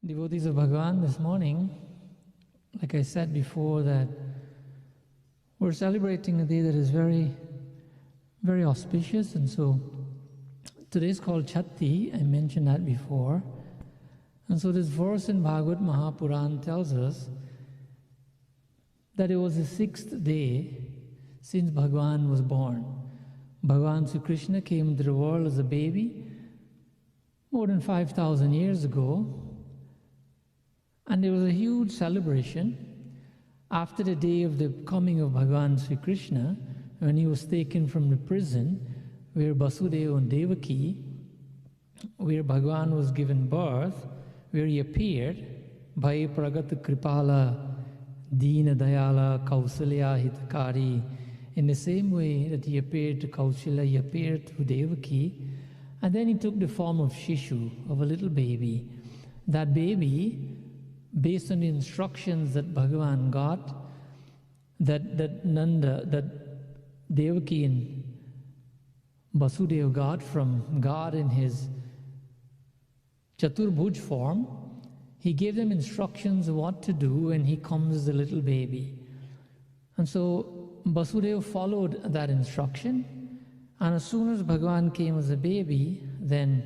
Devotees of Bhagavan, this morning, like I said before, that we're celebrating a day that is very, very auspicious, and so today is called Chhati. I mentioned that before. And so this verse in Bhagāwat Mahapuran tells us that it was the sixth day since Bhagavan was born. Bhagavan Sri Krishna came into the world as a baby more than 5,000 years ago. And there was a huge celebration after the day of the coming of Bhagavan Sri Krishna, when he was taken from the prison where Vasudeva and Devaki, where Bhagavan was given birth, where he appeared, Bhai Pragata Kripala, Deena Dayala, Kausalya Hitakari. In the same way that he appeared to Kausalya, he appeared to Devaki, and then he took the form of Shishu, of a little baby. That baby, based on the instructions that Bhagavan got, that Devaki and Vasudeva got from God in his Chaturbhuj form, he gave them instructions of what to do when he comes as a little baby. And so Vasudeva followed that instruction, and as soon as Bhagavan came as a baby, then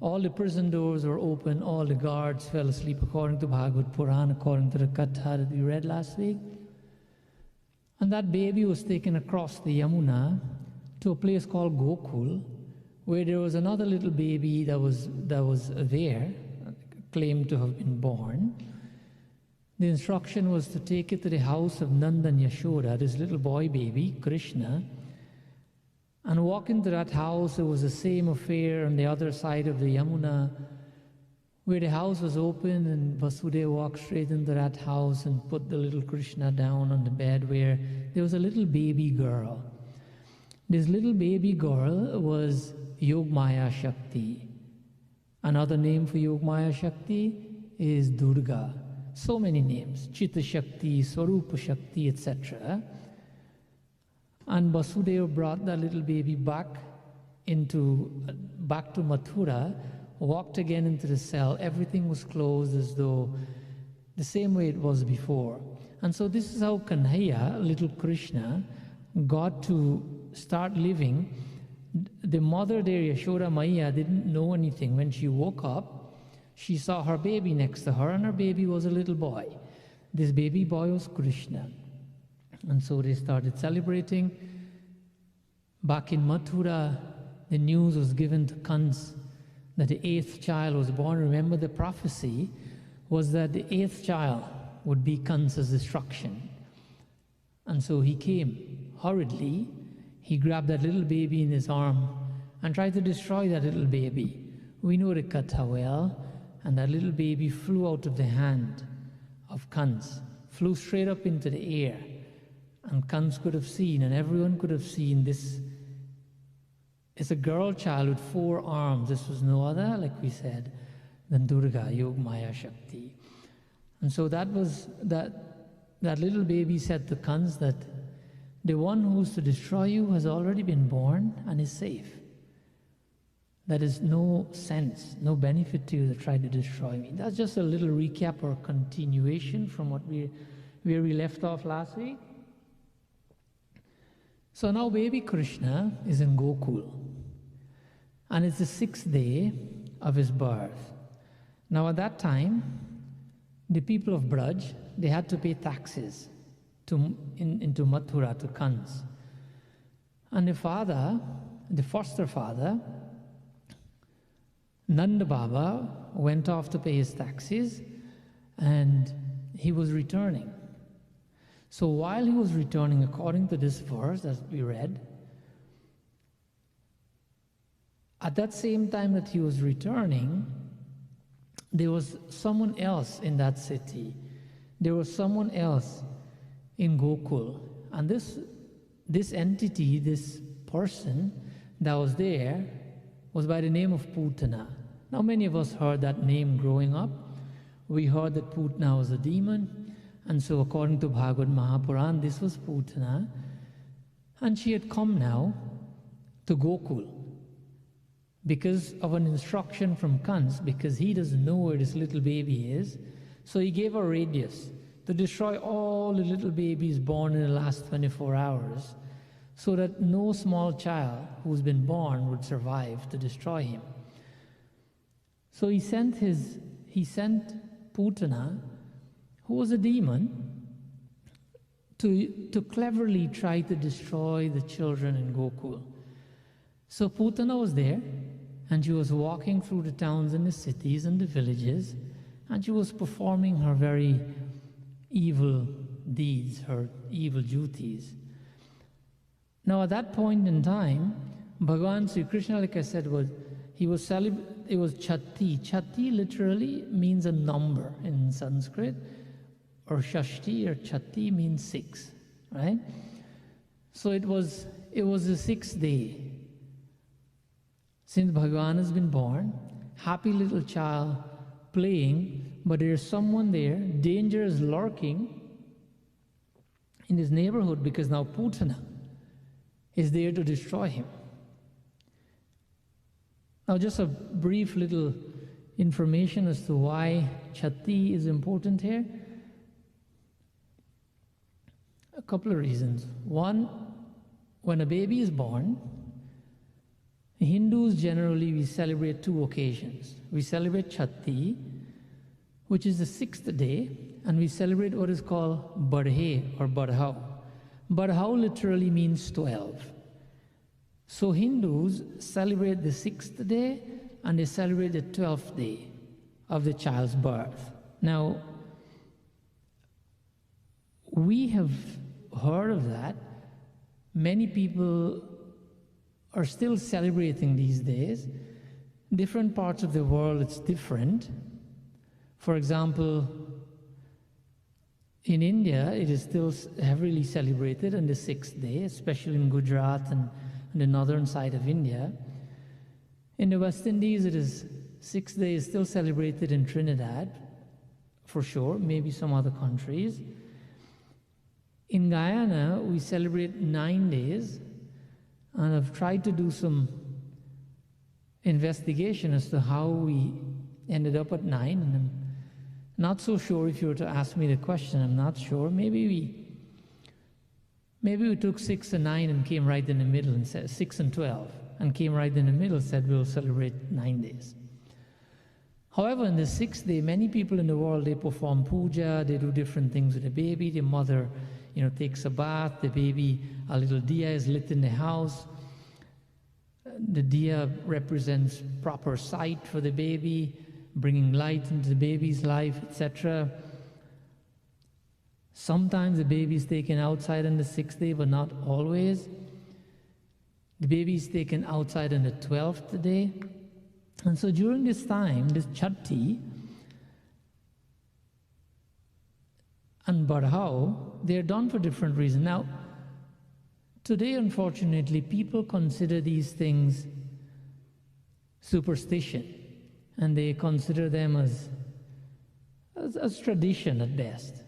all the prison doors were open, all the guards fell asleep, according to Bhagavad Puran, according to the Katha that we read last week. And that baby was taken across the Yamuna to a place called Gokul, where there was another little baby that was there, claimed to have been born. The instruction was to take it to the house of Nanda and Yashoda, this little boy baby, Krishna, and walk into that house. It was the same affair on the other side of the Yamuna, where the house was open, and Vasudeva walked straight into that house and put the little Krishna down on the bed where there was a little baby girl. This little baby girl was Yogmaya Shakti. Another name for Yogmaya Shakti is Durga. So many names, Chitta Shakti, Swarupa Shakti, etc. And Vasudeva brought that little baby back to Mathura, walked again into the cell. Everything was closed as though the same way it was before. And so this is how Kanhaiya, little Krishna, got to start living. The mother there, Yashoda Maya, didn't know anything. When she woke up, she saw her baby next to her, and her baby was a little boy. This baby boy was Krishna. And so they started celebrating. Back in Mathura, the news was given to Kans that the 8th child was born. Remember, the prophecy was that the 8th child would be Kansa's destruction. And so he came hurriedly. He grabbed that little baby in his arm and tried to destroy that little baby. We know the Katha well, and that little baby flew out of the hand of Kans, flew straight up into the air. And Kans could have seen, and everyone could have seen, this is a girl child with 4 arms. This was no other, like we said, than Durga, Yogmaya Shakti. And so that little baby said to Kans that the one who is to destroy you has already been born and is safe. That is no sense, no benefit to you to try to destroy me. That's just a little recap or continuation from where we left off last week. So now baby Krishna is in Gokul, and it's the 6th day of his birth. Now at that time, the people of Braj, they had to pay taxes into Mathura, to Kans. And the foster father, Nanda Baba, went off to pay his taxes, and he was returning. So while he was returning, according to this verse that we read, at that same time that he was returning, there was someone else in that city. There was someone else in Gokul. And this entity, this person that was there, was by the name of Putana. Now many of us heard that name growing up. We heard that Putana was a demon. And so according to Bhagavad Mahapuran, this was Putana. And she had come now to Gokul. because of an instruction from Kans, because he doesn't know where this little baby is. So he gave a radius to destroy all the little babies born in the last 24 hours, so that no small child who's been born would survive to destroy him. So he sent Putana, who was a demon, to cleverly try to destroy the children in Gokul. So Putana was there, and she was walking through the towns and the cities and the villages, and she was performing her very evil deeds, her evil duties. Now at that point in time, Bhagavan Sri Krishna, like I said, it was Chhati. Chhati literally means a number in Sanskrit, or Shashti or Chhati means 6, right? So it was the 6th day since Bhagavan has been born, happy little child playing, but there's someone there, danger is lurking in his neighborhood, because now Putana is there to destroy him. Now just a brief little information as to why Chhati is important here. A couple of reasons. One, when a baby is born, Hindus generally, we celebrate 2 occasions. We celebrate Chhati, which is the 6th day, and we celebrate what is called Badhe or Badhau. Badhau literally means 12. So Hindus celebrate the 6th day and they celebrate the 12th day of the child's birth. Now, we have heard of that. Many people are still celebrating these days. Different parts of the world, it's different. For example, in India, it is still heavily celebrated on the 6th day, especially in Gujarat and the northern side of India. In the West Indies, it is 6th day is still celebrated in Trinidad, for sure, maybe some other countries. In Guyana, we celebrate 9 days, and I've tried to do some investigation as to how we ended up at 9, and I'm not so sure. If you were to ask me the question, I'm not sure. Maybe we took 6 and 9 and came right in the middle, and said 6 and 12, and came right in the middle, said we'll celebrate 9 days. However, in the 6th day, many people in the world, they perform puja, they do different things with the baby. The mother, takes a bath, the baby, a little diya is lit in the house. The diya represents proper sight for the baby, bringing light into the baby's life, etc. Sometimes the baby is taken outside on the 6th day, but not always. The baby is taken outside on the 12th day. And so during this time, this Chhati and Badhau, they're done for different reasons. Now, today, unfortunately, people consider these things superstition, and they consider them as tradition at best.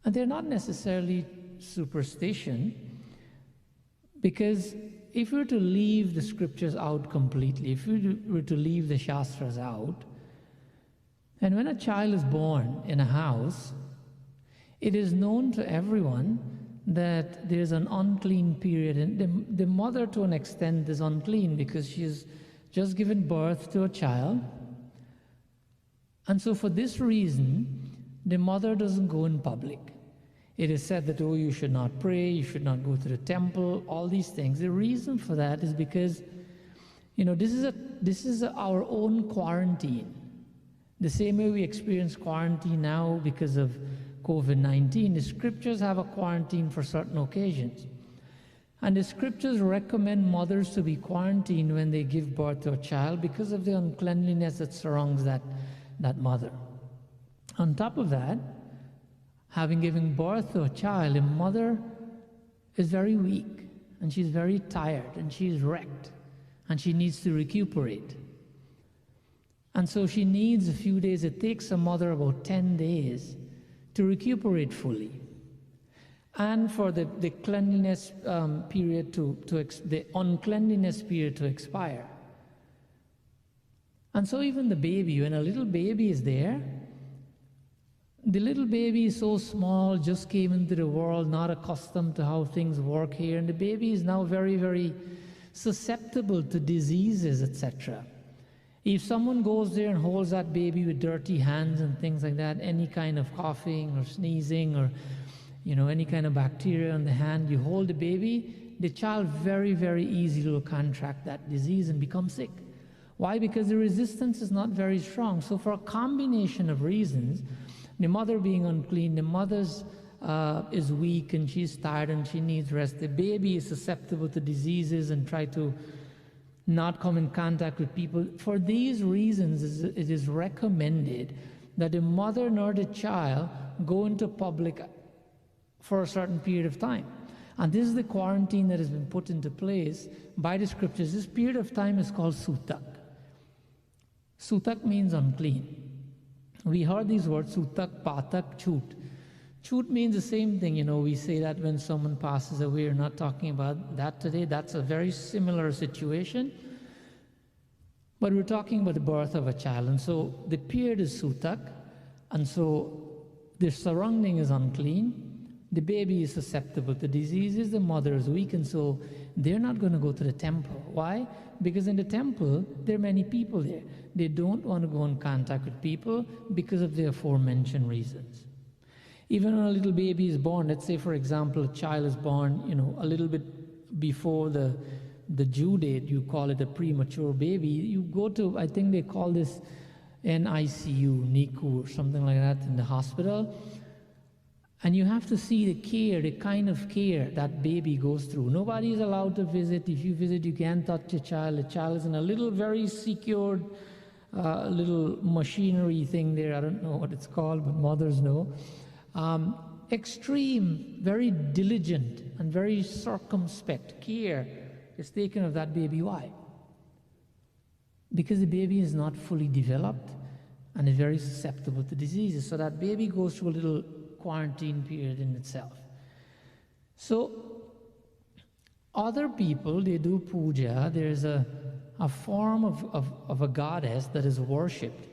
And they're not necessarily superstition, because if we were to leave the scriptures out completely, if we were to leave the Shastras out, and when a child is born in a house, it is known to everyone that there's an unclean period, and the mother to an extent is unclean because she's just given birth to a child. And so for this reason, the mother doesn't go in public. It is said that, oh, you should not pray, you should not go to the temple, all these things. The reason for that is because, this is our own quarantine. The same way we experience quarantine now because of COVID-19, the scriptures have a quarantine for certain occasions. And the scriptures recommend mothers to be quarantined when they give birth to a child because of the uncleanliness that surrounds that mother. On top of that, having given birth to a child, a mother is very weak, and she's very tired, and she's wrecked, and she needs to recuperate. And so she needs a few days. It takes a mother about 10 days to recuperate fully. and for the cleanliness period the uncleanliness period to expire. And so even the baby, when a little baby is there, the little baby is so small, just came into the world, not accustomed to how things work here, and the baby is now very, very susceptible to diseases, etc. If someone goes there and holds that baby with dirty hands and things like that, any kind of coughing or sneezing or any kind of bacteria on the hand, you hold the baby, the child very, very easily will contract that disease and become sick. Why? Because the resistance is not very strong. So for a combination of reasons, the mother being unclean, the mother's is weak and she's tired and she needs rest. The baby is susceptible to diseases and try to not come in contact with people. For these reasons, it is recommended that the mother nor the child go into public for a certain period of time. And this is the quarantine that has been put into place by the scriptures. This period of time is called sutak. Sutak means unclean. We heard these words, sutak, patak, chut. Chut means the same thing. We say that when someone passes away. We're not talking about that today. That's a very similar situation. But we're talking about the birth of a child. And so the period is sutak. And so the surrounding is unclean. The baby is susceptible to diseases. The mother is weak. And so they're not going to go to the temple. Why? Because in the temple, there are many people there. They don't want to go in contact with people because of the aforementioned reasons. Even when a little baby is born, let's say, for example, a child is born, a little bit before the due date, you call it a premature baby, you go to, I think they call this NICU, NICU, or something like that in the hospital, and you have to see the kind of care that baby goes through. Nobody is allowed to visit. If you visit, you can't touch a child. The child is in a little, very secured little machinery thing there. I don't know what it's called, but mothers know. Extreme, very diligent and very circumspect care is taken of that baby. Why? Because the baby is not fully developed and is very susceptible to diseases. So that baby goes through a little quarantine period in itself. So other people, they do puja. There's a form of a goddess that is worshipped.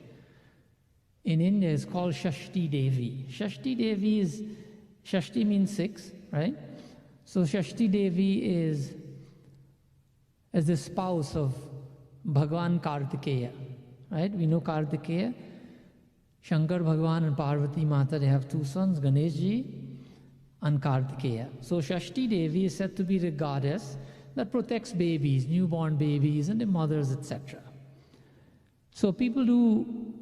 In India, it's called Shashti Devi. Shashti Devi is, Shashti means 6, right? So Shashti Devi is the spouse of Bhagavan Kartikeya, right? We know Kartikeya. Shankar Bhagavan and Parvati Mata, they have 2 sons, Ganeshji and Kartikeya. So Shashti Devi is said to be the goddess that protects babies, newborn babies, and the mothers, etc. So people do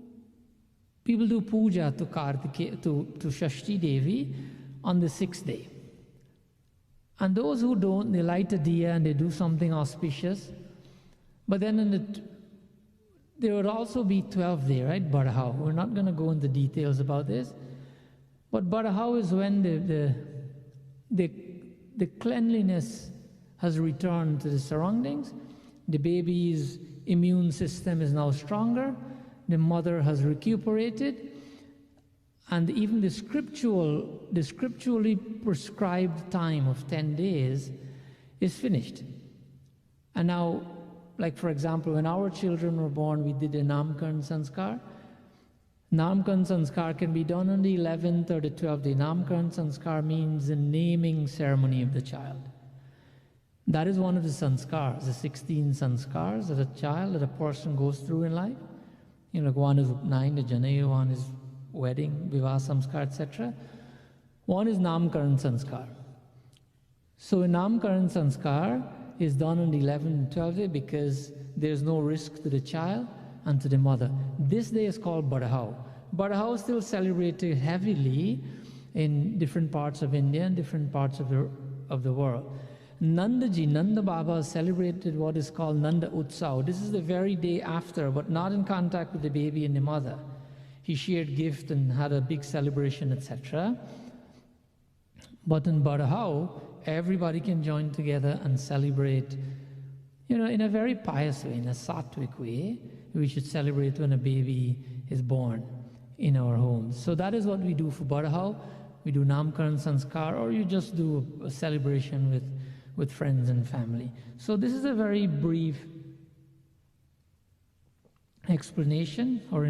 puja to Shashti Devi on the 6th day. And those who don't, they light a diya and they do something auspicious. But then there would also be 12th day, right? Badhao. We're not going to go into details about this. But Badhao is when the cleanliness has returned to the surroundings. The baby's immune system is now stronger. The mother has recuperated, and even the scripturally prescribed time of 10 days is finished. And now, like for example, when our children were born, we did a Namkaran Sanskar. Namkaran Sanskar can be done on the 11th or the 12th day. Namkaran Sanskar means the naming ceremony of the child. That is one of the sanskars, the 16 sanskars that a person goes through in life. Like one is Upnayan, the Janaya, one is wedding, Vivah Samskar, etc. One is Namkaran Sanskar. So a Namkaran Sanskar is done on the 11th and 12th day because there is no risk to the child and to the mother. This day is called Badhao. Badhao is still celebrated heavily in different parts of India and different parts of the world. Nanda Baba celebrated what is called Nanda Utsav. This is the very day after, but not in contact with the baby and the mother. He shared gift and had a big celebration, etc. But in Badhao, everybody can join together and celebrate, in a very pious way, in a sattvic way. We should celebrate when a baby is born in our homes. So that is what we do for Badhao. we do Namkaran Sanskar, or you just do a celebration with friends and family. So this is a very brief explanation or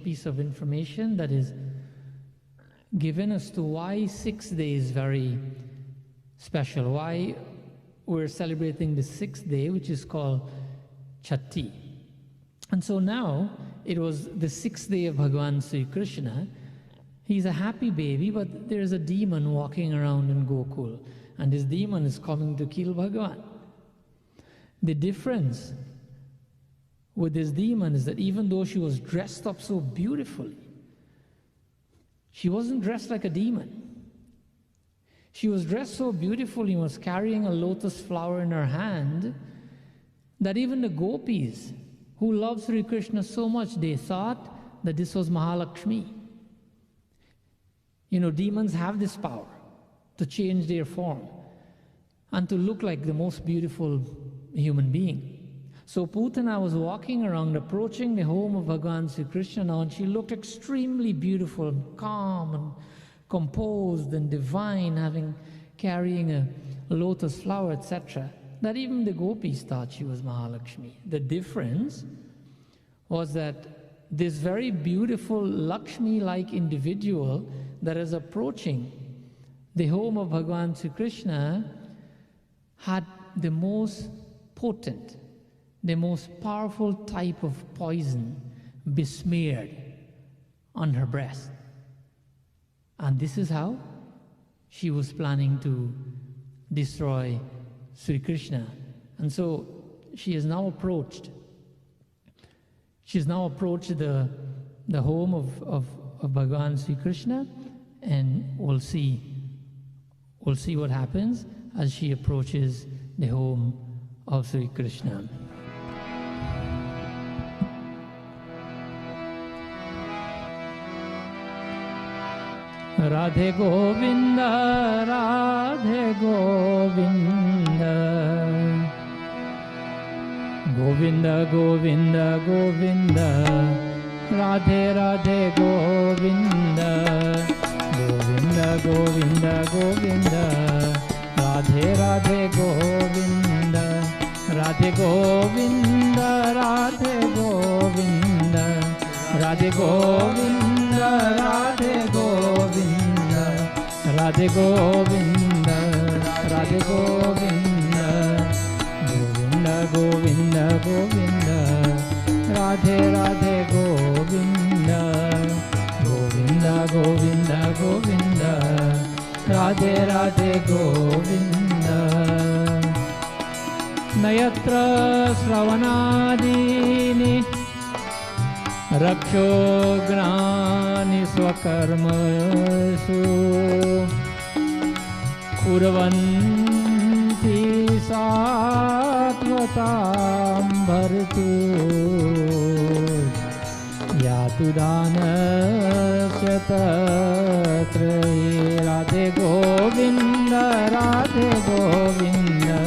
piece of information that is given as to why 6th day is very special, why we're celebrating the 6th day, which is called Chhati. And so now, it was the 6th day of Bhagavan Sri Krishna. He's a happy baby, but there's a demon walking around in Gokul, and this demon is coming to kill Bhagavan. The difference with this demon is that even though she was dressed up so beautifully, she wasn't dressed like a demon. She was dressed so beautifully and was carrying a lotus flower in her hand that even the gopis, who love Sri Krishna so much, they thought that this was Mahalakshmi. You know, demons have this power to change their form and to look like the most beautiful human being. So Putana was walking around, approaching the home of Bhagavan Sri Krishna now, and she looked extremely beautiful and calm and composed and divine, carrying a lotus flower, etc., that even the gopis thought she was Mahalakshmi. The difference was that this very beautiful Lakshmi-like individual that is approaching the home of Bhagavan Sri Krishna had the most potent, the most powerful type of poison besmeared on her breast. And this is how she was planning to destroy Sri Krishna. And so she has now approached. She's now approached the home of Bhagavan Sri Krishna, and we'll see what happens as she approaches the home of Sri Krishna. Radhe Govinda, Radhe Govinda, Govinda, Govinda, Govinda, Radhe, Radhe Govinda, Govinda, Govinda, Govinda, Radhe, Radhe Govinda, Radhe Govinda, Radhe Govinda, Radhe Govinda, Radhe Govinda, Radhe Govinda, Radhe Govinda, Govinda, Govinda, Govinda, Radhe, Radhe Govinda, Govinda, Govinda, Govinda, Radhe, Radhe Govinda. Nayatra Sravanadini Rakshograni Swakarmasu Kurvanti Satvatam Bhartu Yatu Danasya Tatra Radhe Govinda, Radhe Govinda,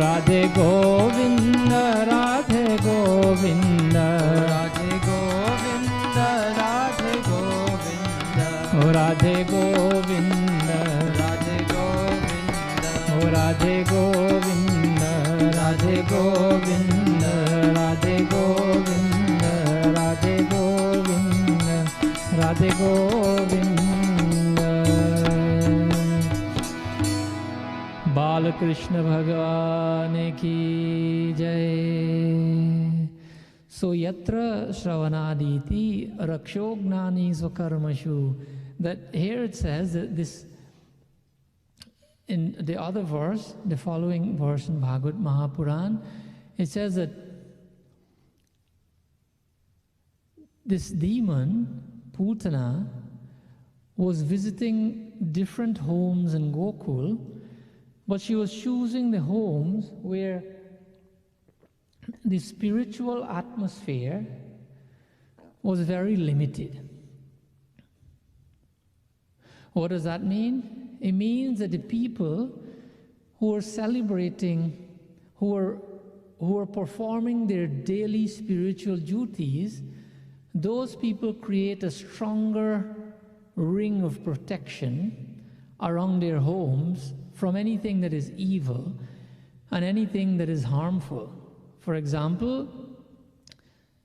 Radhe Govinda, Radhe Govinda, Radhe Govinda, Radhe Govinda, Radhe Govinda, Radhe Govinda, Radhe Govinda, Radhe Govinda, Radhe Govinda, Radhe Govinda, Radhe Govinda. Bala Krishna Bhagavan ki jai. So yatra shravanaditi rakshognani svakarmashu. That here it says that this, in the other verse, the following verse in Bhagavad Mahapuran, it says that this demon, Putana, was visiting different homes in Gokul, but she was choosing the homes where the spiritual atmosphere was very limited. What does that mean? It means that the people who are celebrating, who are performing their daily spiritual duties, those people create a stronger ring of protection around their homes from anything that is evil and anything that is harmful. For example,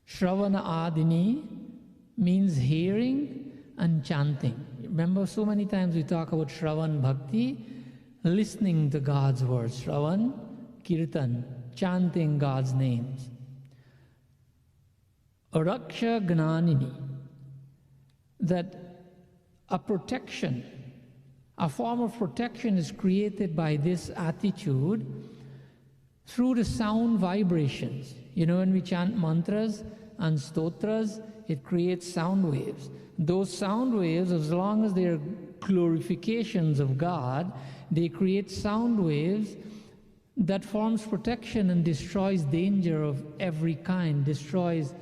Shravana Adini means hearing and chanting. Remember, so many times we talk about Shravan Bhakti, listening to God's words. Shravan, Kirtan, chanting God's names. Raksha Gnanini, that a protection, a form of protection is created by this attitude through the sound vibrations. You know, when we chant mantras and stotras, it creates sound waves. Those sound waves, as long as they are glorifications of God, they create sound waves that forms protection and destroys danger of every kind, destroys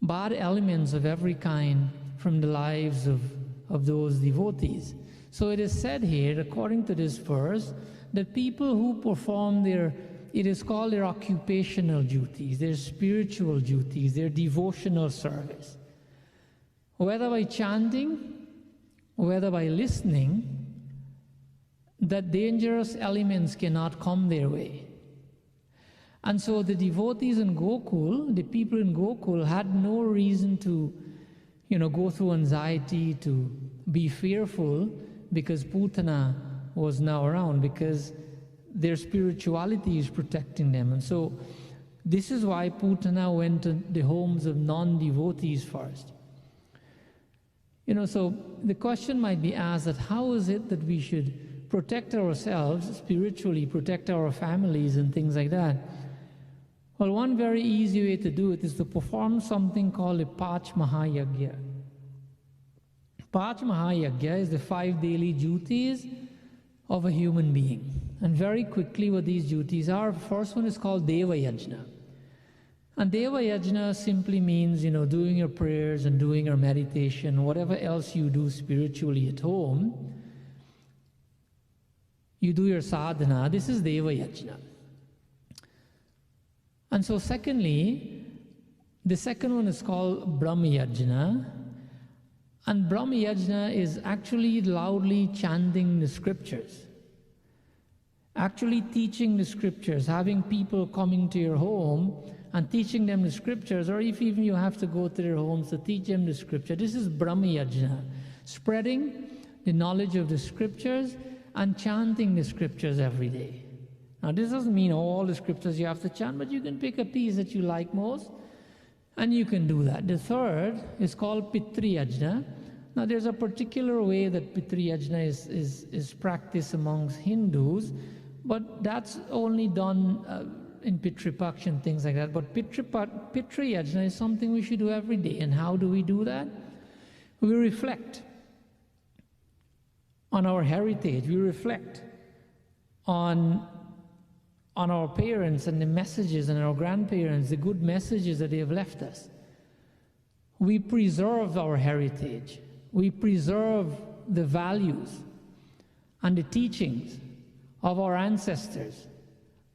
bad elements of every kind from the lives of those devotees. So it is said here, according to this verse, that people who perform it is called their occupational duties, their spiritual duties, their devotional service. Whether by chanting, whether by listening, that dangerous elements cannot come their way. And so the devotees in Gokul, the people in Gokul, had no reason to, go through anxiety, to be fearful, because Putana was now around, because their spirituality is protecting them. And so this is why Putana went to the homes of non-devotees first. So the question might be asked that how is it that we should protect ourselves spiritually, protect our families and things like that? Well, one very easy way to do it is to perform something called a Pach Mahayagya. Pach Mahayagya is the 5 daily duties of a human being. And very quickly what these duties are, the first one is called Devayajna. And Devayajna simply means, doing your prayers and doing your meditation, whatever else you do spiritually at home. You do your sadhana, this is Devayajna. And so secondly, the second one is called Brahmayajna. And Brahmayajna is actually loudly chanting the scriptures. Actually teaching the scriptures, having people coming to your home and teaching them the scriptures, or if even you have to go to their homes to teach them the scripture. This is Brahmayajna, spreading the knowledge of the scriptures and chanting the scriptures every day. Now this doesn't mean all the scriptures you have to chant, but you can pick a piece that you like most, and you can do that. The third is called Pitriyajna. Now there's a particular way that Pitriyajna is practiced amongst Hindus, but that's only done in Pitripaksh and things like that. But Pitriyajna is something we should do every day. And how do we do that? We reflect on our heritage. We reflect on our parents and the messages, and our grandparents, the good messages that they have left us. We preserve our heritage. We preserve the values and the teachings of our ancestors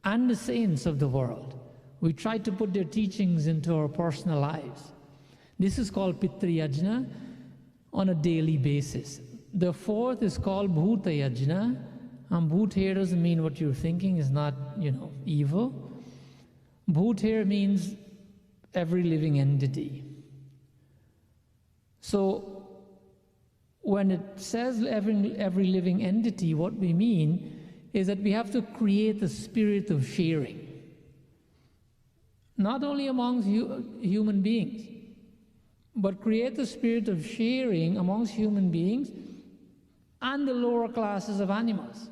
and the saints of the world. We try to put their teachings into our personal lives. This is called Pitriyajna on a daily basis. The fourth is called Bhutayajna. And Bhut here doesn't mean what you're thinking, is not, evil. Bhut here means every living entity. So when it says every living entity, what we mean is that we have to create a spirit of sharing. Not only amongst human beings, but create a spirit of sharing amongst human beings and the lower classes of animals.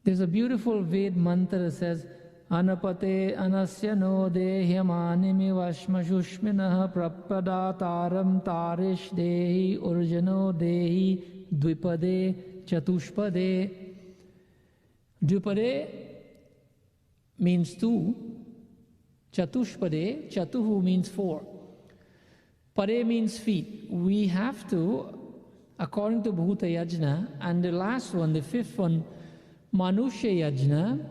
There's a beautiful Ved mantra that says, Anapate anasya no dehyamani vashma shushminaha prapadataram tarish dehi urjano dehi dvipade chatushpade. Dvipade means 2. Chatushpade, chatuhu means 4. Pade means feet. We have to, according to Bhuta Yajna, and the last one, the 5th one, Manusha Yajna,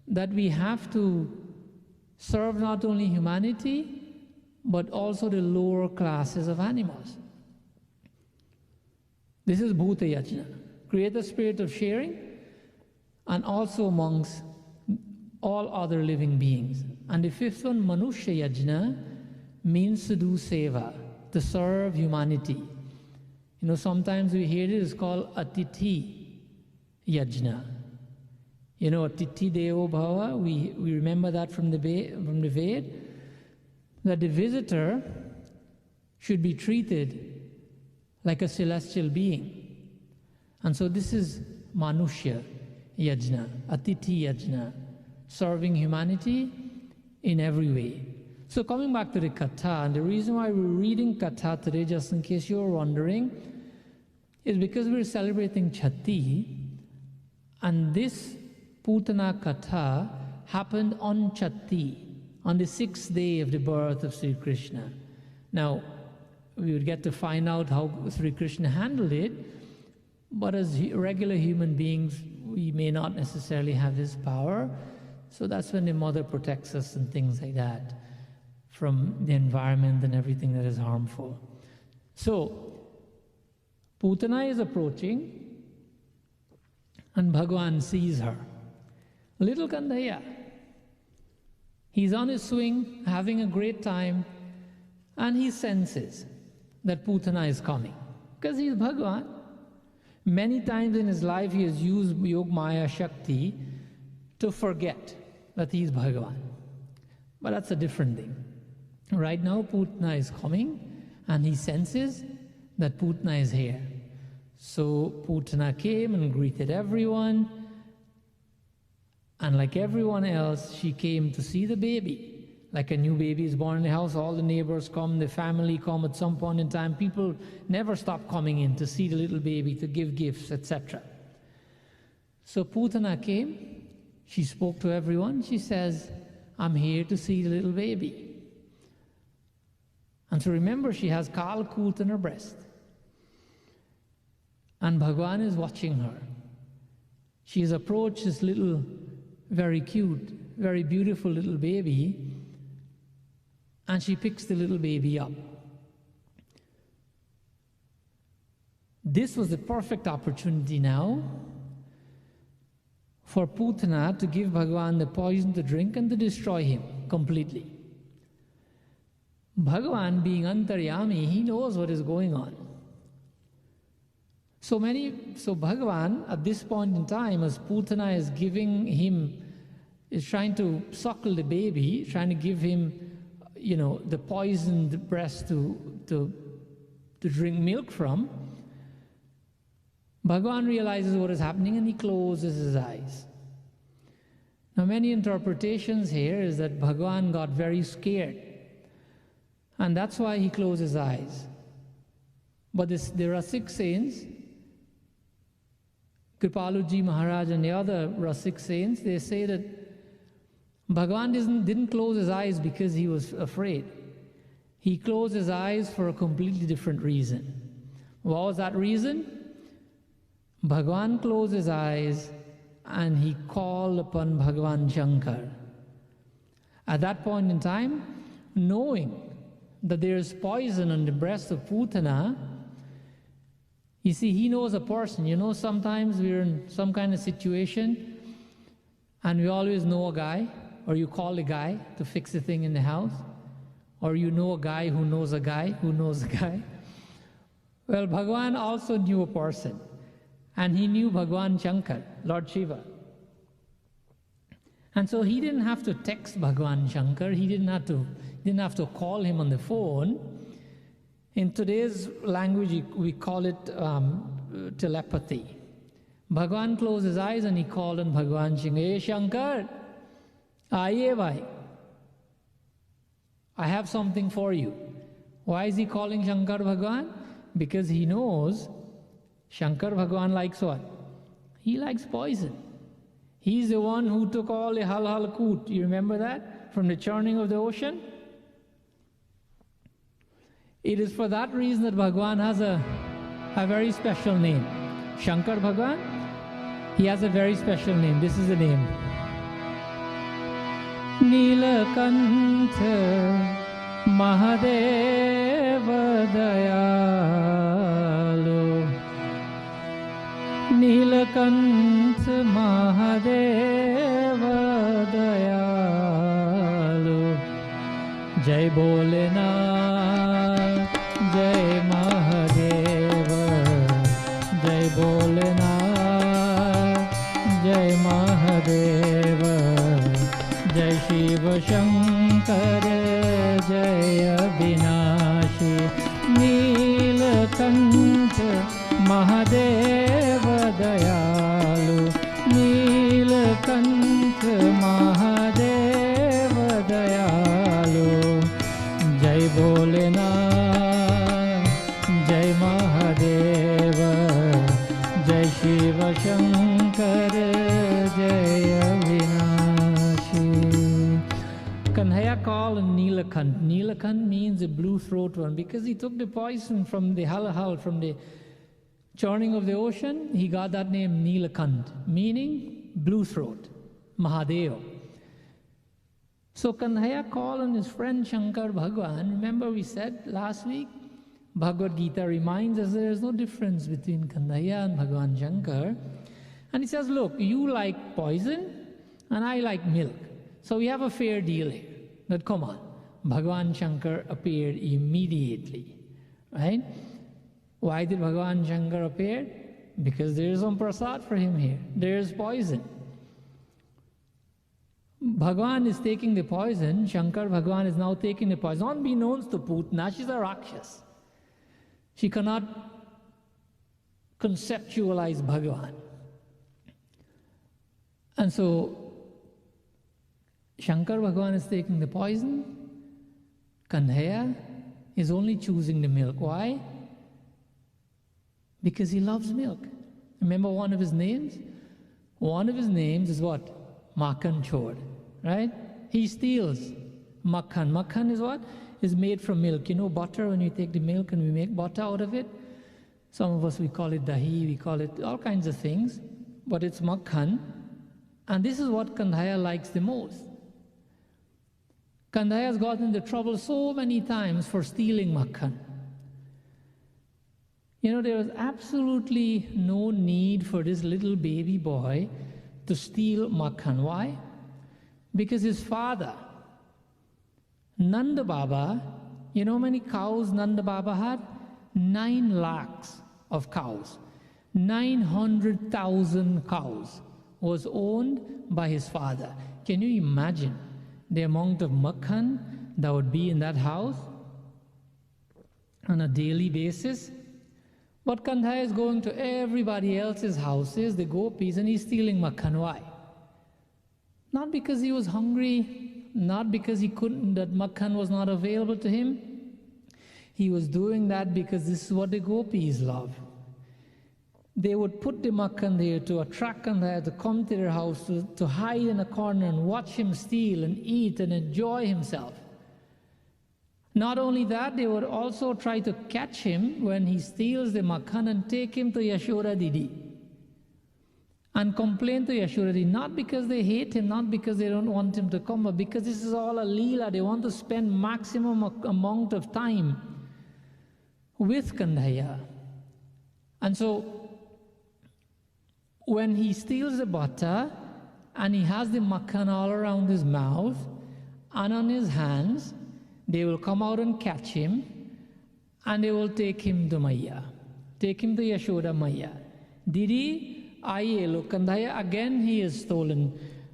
that we have to serve not only humanity, but also the lower classes of animals. This is Bhuta Yajna. Create a spirit of sharing, and also amongst all other living beings. And the fifth one, Manushya Yajna, means to do seva, to serve humanity. You know, sometimes we hear it is called Atithi Yajna. You know, Atithi Devo Bhava, we remember that from the Ved, that the visitor should be treated like a celestial being. And so this is Manushya Yajna, Atithi Yajna, serving humanity in every way. So coming back to the Katha, and the reason why we're reading Katha today, just in case you're wondering, is because we're celebrating Chhati, and this Putana Katha happened on Chhati, on the 6th day of the birth of Sri Krishna. Now, we would get to find out how Sri Krishna handled it, but as regular human beings, we may not necessarily have this power. So that's when the mother protects us and things like that from the environment and everything that is harmful. So, Putana is approaching, and Bhagavan sees her. Little Kandhaya. He's on his swing, having a great time, and he senses that Putana is coming, because he's Bhagavan. Many times in his life he has used Yog Maya Shakti to forget that he's Bhagavan. But that's a different thing. Right now Putana is coming, and he senses that Putana is here. So Putana came and greeted everyone, and like everyone else, she came to see the baby. Like a new baby is born in the house, all the neighbors come, the family come at some point in time. People never stop coming in to see the little baby, to give gifts, etc. So Putana came, she spoke to everyone, she says, I'm here to see the little baby. And so remember, she has Kalkut in her breast. And Bhagavan is watching her. She has approached this little, very cute, very beautiful little baby, and she picks the little baby up. This was the perfect opportunity now for Putana to give Bhagavan the poison to drink and to destroy him completely. Bhagavan, being Antaryami, he knows what is going on. So Bhagavan, at this point in time, as Putana is giving him, is trying to suckle the baby, trying to give him, you know, the poisoned breast to drink milk from, Bhagavan realizes what is happening and he closes his eyes. Now, many interpretations here is that Bhagavan got very scared, and that's why he closed his eyes. But there are 6 saints, Kripaluji Maharaj and the other Rasik saints, they say that Bhagavan didn't close his eyes because he was afraid. He closed his eyes for a completely different reason. What was that reason? Bhagavan closed his eyes and he called upon Bhagavan Shankar. At that point in time, knowing that there is poison on the breast of Putana, you see, he knows a person. You know, sometimes we're in some kind of situation and we always know a guy, or you call a guy to fix a thing in the house, or you know a guy who knows a guy who knows a guy. Well, Bhagavan also knew a person, and he knew Bhagavan Shankar, Lord Shiva. And so he didn't have to text Bhagavan Shankar, he didn't have to call him on the phone. In today's language, we call it telepathy. Bhagavan closed his eyes and he called on Bhagavan Shankar. Hey Shankar, aaye bhai, I have something for you. Why is he calling Shankar Bhagavan? Because he knows Shankar Bhagavan likes what? He likes poison. He's the one who took all the hal kut. You remember that? From the churning of the ocean? It is for that reason that Bhagavan has a very special name. Shankar Bhagavan, he has a very special name. This is the name. Nilakantha Mahadeva Dayalu. Nilakantha Mahadeva Dayalu. Jai Bholenath, Jai Mahadeva, Jai Bholenath, Jai Mahadeva, Jai Shiva Shankara, Jai Abhinashi. Nilakantha Mahadeva Dayalu. Nilakantha Mahadeva Dayalu. Jai Bholenath, Jai Mahadeva, Jai Shiva Shankara, Jai Avinashi. Kanhaiya called Nilakant. Nilakant means a blue throat one, because he took the poison from the halahal, from the churning of the ocean. He got that name Nilakant, meaning blue throat, Mahadeva. So Kanhaiya called on his friend Shankar Bhagavan. Remember we said last week, Bhagavad Gita reminds us there is no difference between Kanhaiya and Bhagavan Shankar. And he says, look, you like poison and I like milk. So we have a fair deal here. But come on, Bhagavan Shankar appeared immediately, right? Why did Bhagavan Shankar appear? Because there is some prasad for him here. There is poison. Bhagavan is taking the poison. Shankar Bhagavan is now taking the poison. Unbeknownst to Putna, she's a Rakshas. She cannot conceptualize Bhagavan. And so Shankar Bhagavan is taking the poison. Kanhaiya is only choosing the milk. Why? Because he loves milk. Remember one of his names? One of his names is what? Makhan Chod, right? He steals makhan. Makhan is what? Is made from milk. You know butter, when you take the milk and we make butter out of it? Some of us, we call it dahi, we call it all kinds of things. But it's makhan. And this is what Kanhaiya likes the most. Kanhaiya has gotten into trouble so many times for stealing makhan. You know, there was absolutely no need for this little baby boy to steal makhan. Why? Because his father, Nanda Baba, you know how many cows Nanda Baba had? 9 lakhs of cows. 900,000 cows was owned by his father. Can you imagine the amount of makhan that would be in that house on a daily basis? But Kanhaiya is going to everybody else's houses, the gopis, and he's stealing makhan. Why? Not because he was hungry, not because he couldn't, that makhan was not available to him. He was doing that because this is what the gopis love. They would put the makhan there to attract Kanhaiya to come to their house, to hide in a corner and watch him steal and eat and enjoy himself. Not only that, they would also try to catch him when he steals the makhan and take him to Yashoda Didi and complain to Yashoda Didi, not because they hate him, not because they don't want him to come, but because this is all a leela. They want to spend maximum amount of time with Kanhaiya. And so when he steals the butter and he has the makhan all around his mouth and on his hands, they will come out and catch him and they will take him to Maya. Take him to Yashoda Maya. Didi, Aye, look, Kanhaiya, again he has stolen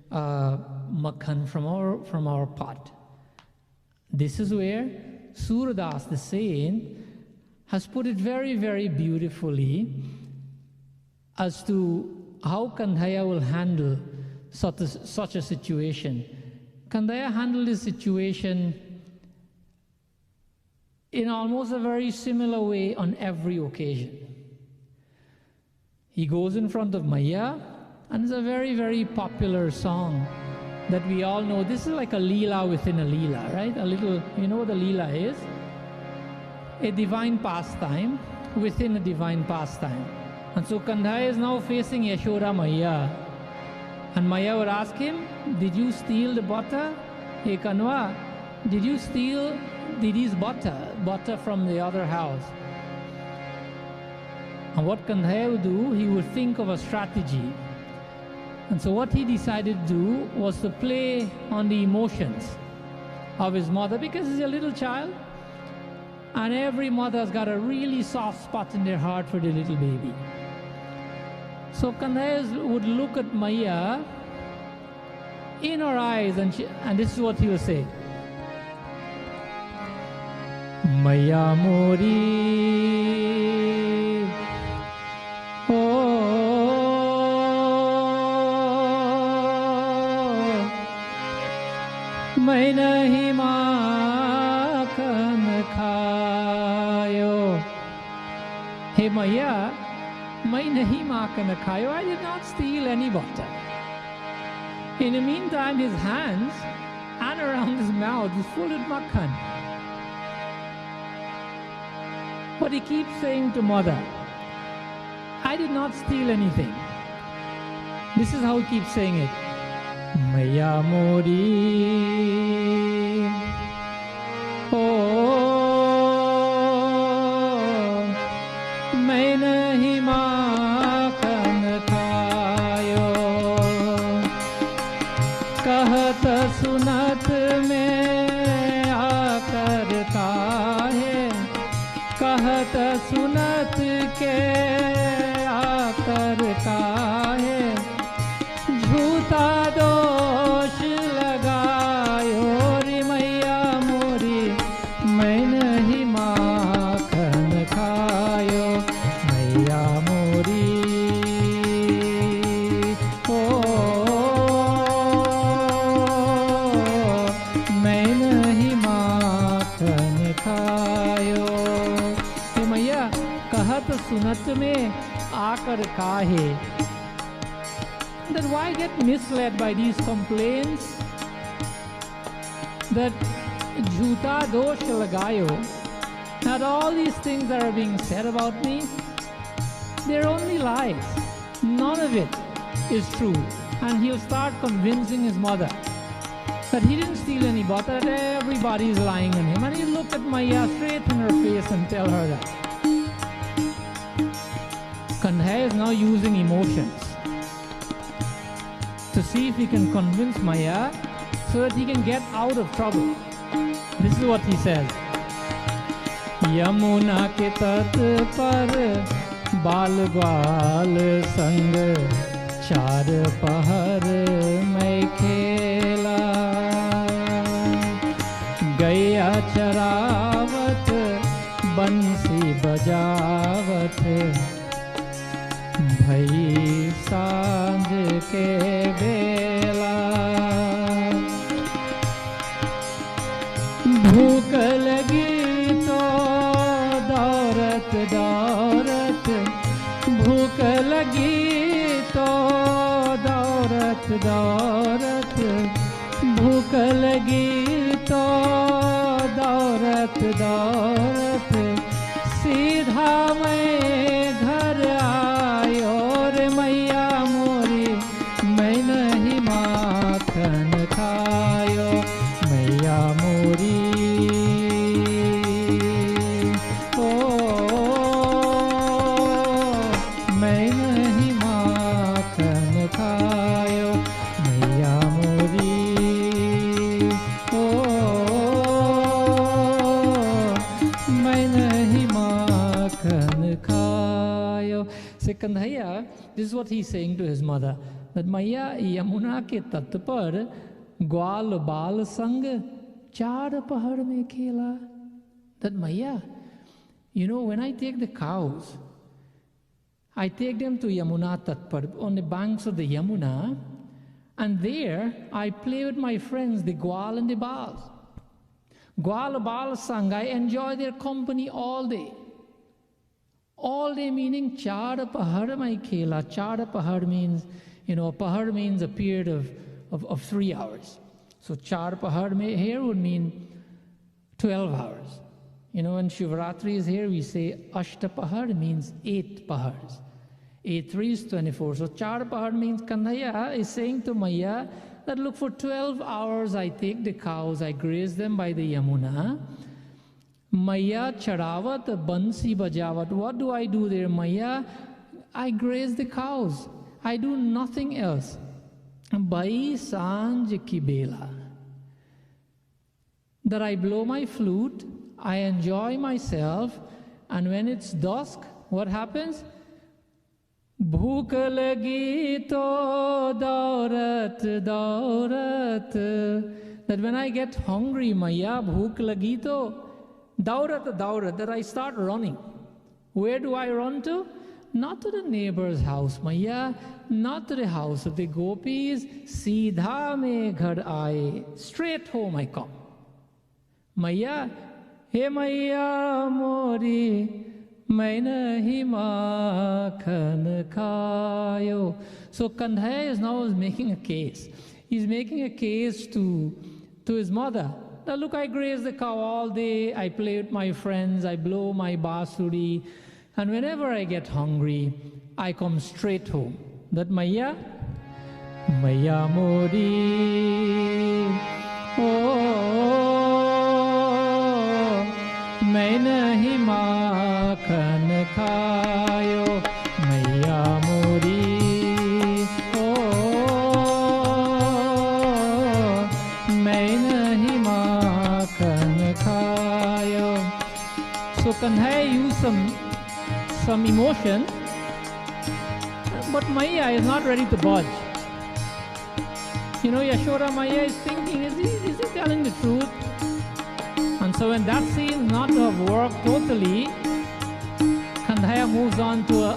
makhan from our pot. This is where Suradas, the saint, has put it very, very beautifully as to how Kanhaiya will handle such a situation. Kanhaiya handled this situation in almost a very similar way on every occasion. He goes in front of Maya, and it's a very, very popular song that we all know. This is like a leela within a leela, right? A little, you know what a leela is? A divine pastime within a divine pastime. And so Kanhaiya is now facing Yashoda Maya. And Maya would ask him, did you steal the butter? "Hey Kanwa, did you steal Didi's butter from the other house?" And what Kanhaiya would do, he would think of a strategy. And so what he decided to do was to play on the emotions of his mother, because he's a little child. And every mother's got a really soft spot in their heart for the little baby. So Kanhaiya would look at Maya in her eyes, and this is what he would say. "Maya Mori, oh, मैं नहीं माखन खायो." Hey Maya, मैं नहीं माखन खायो. I did not steal any butter. In the meantime, his hands and around his mouth is full of makhan. But he keeps saying to mother, "I did not steal anything." This is how he keeps saying it. "Maya Mori, oh, मैं नहीं माखन खायो, कहत सुनत में आकर काहे, कहत सुनत के आकर काहे, झूठा दोष लगायो रे मैया मोरी, मैं नहीं माखन खायो, मैया मोरी, ओ मैं नहीं माखन खायो। हे मैया, कहत सुनत में आकर काहे. Then why get misled by these complaints that jhuta dosh lagayo, that all these things that are being said about me, they're only lies. None of it is true. And he'll start convincing his mother that he didn't steal any butter, that everybody is lying on him. And he'll look at Maya straight in her face and tell her that. Kanhaiya is now using emotions to see if he can convince Maya so that he can get out of trouble. This is what he says. "Yamuna के तट पर बाल ग्वाल संग, चार पहर मैं खेला, गैया चरावत बंसी बजावत, भई सांझ के बेला, भूख लगी तो दौड़त दौड़त, भूख लगी तो दौड़त दौड़त, भूख लगी तो दौड़त दौड़त, सीधा मैं घर आयो रे मैया मोरी, मैं नहीं माखन खायो, मैया मोरी, ओ मैं नहीं माखन खायो, मैया मोरी, ओ मैं नहीं माखन खायो. Say Kanhaiya, this is what he's saying to his mother, that Maya, Yamuna के तट पर ग्वाल बाल संग, चार पहाड़ में खेला. That Maya, you know, when I take the cows, I take them to Yamuna Tatpar, on the banks of the Yamuna, and there I play with my friends, the Gwal and the Baals. Gwal Baal Sang, I enjoy their company all day. All day meaning char pahar mai khela. Char pahar means, pahar means a period of 3 hours. So char pahar here would mean 12 hours. When Shivratri is here, we say Ashta Pahar means 8 pahars. 8 3 is 24. So Char Pahar means Kanhaiya is saying to Maya that look, for 12 hours I take the cows, I graze them by the Yamuna. Maya charavat bansi bajavat. What do I do there, Maya? I graze the cows. I do nothing else. Bai sanj ki bela. That I blow my flute, I enjoy myself, and when it's dusk, what happens? Bhook lagi to daurat, daurat. That when I get hungry, Maya, bhook lagi to daurat, daurat, that I start running. Where do I run to? Not to the neighbor's house, Maya, not to the house of the gopis. Seedha me ghar aaye. Straight home I come. Maya, he Maya mori, main nahi makhan khayo. So Kanhaiya is now making a case. He's making a case to his mother. Now look, I graze the cow all day, I play with my friends, I blow my basuri, and whenever I get hungry, I come straight home. That Maya, Maya mori, oh, main nahi makhan khayo, Maya mori, oh, main nahi makhan khayo. So Kanhaiya used some emotion, but Maya is not ready to budge. You know, Yashoda Maya is thinking, is he telling the truth? And so when that seems not to have worked totally, Kanhaiya moves on to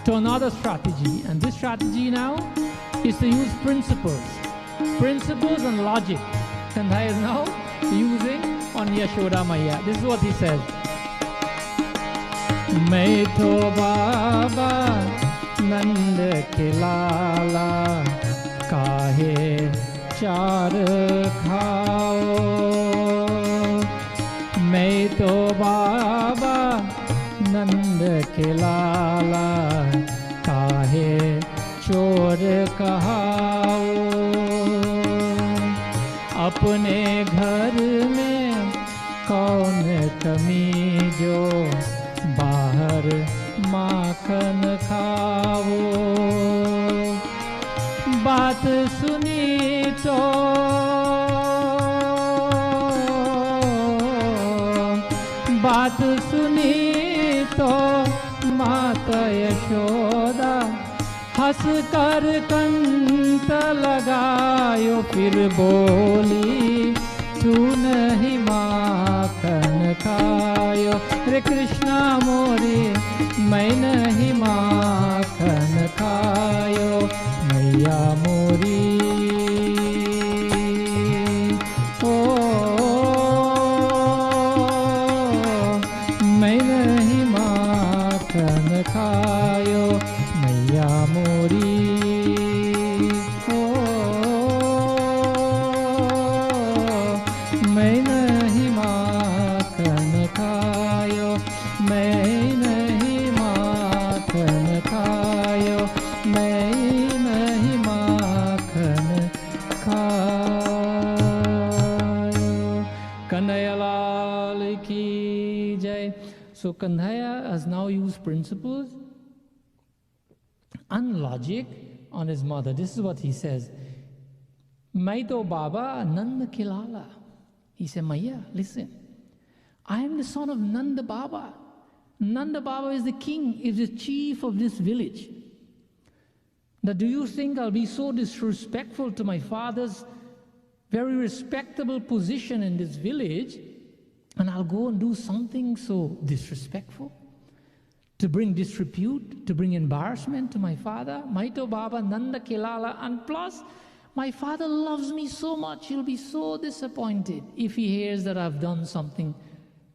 another strategy. And this strategy now is to use principles and logic. Kanhaiya is now using on Yashoda Maya. This is what he says. मैं तो बाबा नंद के लाला काहे चार खाओ मैं तो बाबा नंद के लाला काहे चोर कहाओ अपने घर में कौन कमी जो बाहर माखन खाओ बात सुनी तो माता यशोदा हंस कर कंत लगायो फिर बोली तू नहीं माखन खायो रे कृष्णा मोरे मैं नहीं माखन खायो मैया मोरी ओ मैं नहीं माखन खायो मैया मोरी So Kanhaiya has now used principles and logic on his mother. This is what he says. Maito Baba Nanda Kilala. He said, Maya, listen. I am the son of Nanda Baba. Nanda Baba is the king, is the chief of this village. Now do you think I'll be so disrespectful to my father's very respectable position in this village, and I'll go and do something so disrespectful, to bring disrepute, to bring embarrassment to my father? Maito Baba Nanda Kilala. And plus, my father loves me so much, he'll be so disappointed if he hears that I've done something.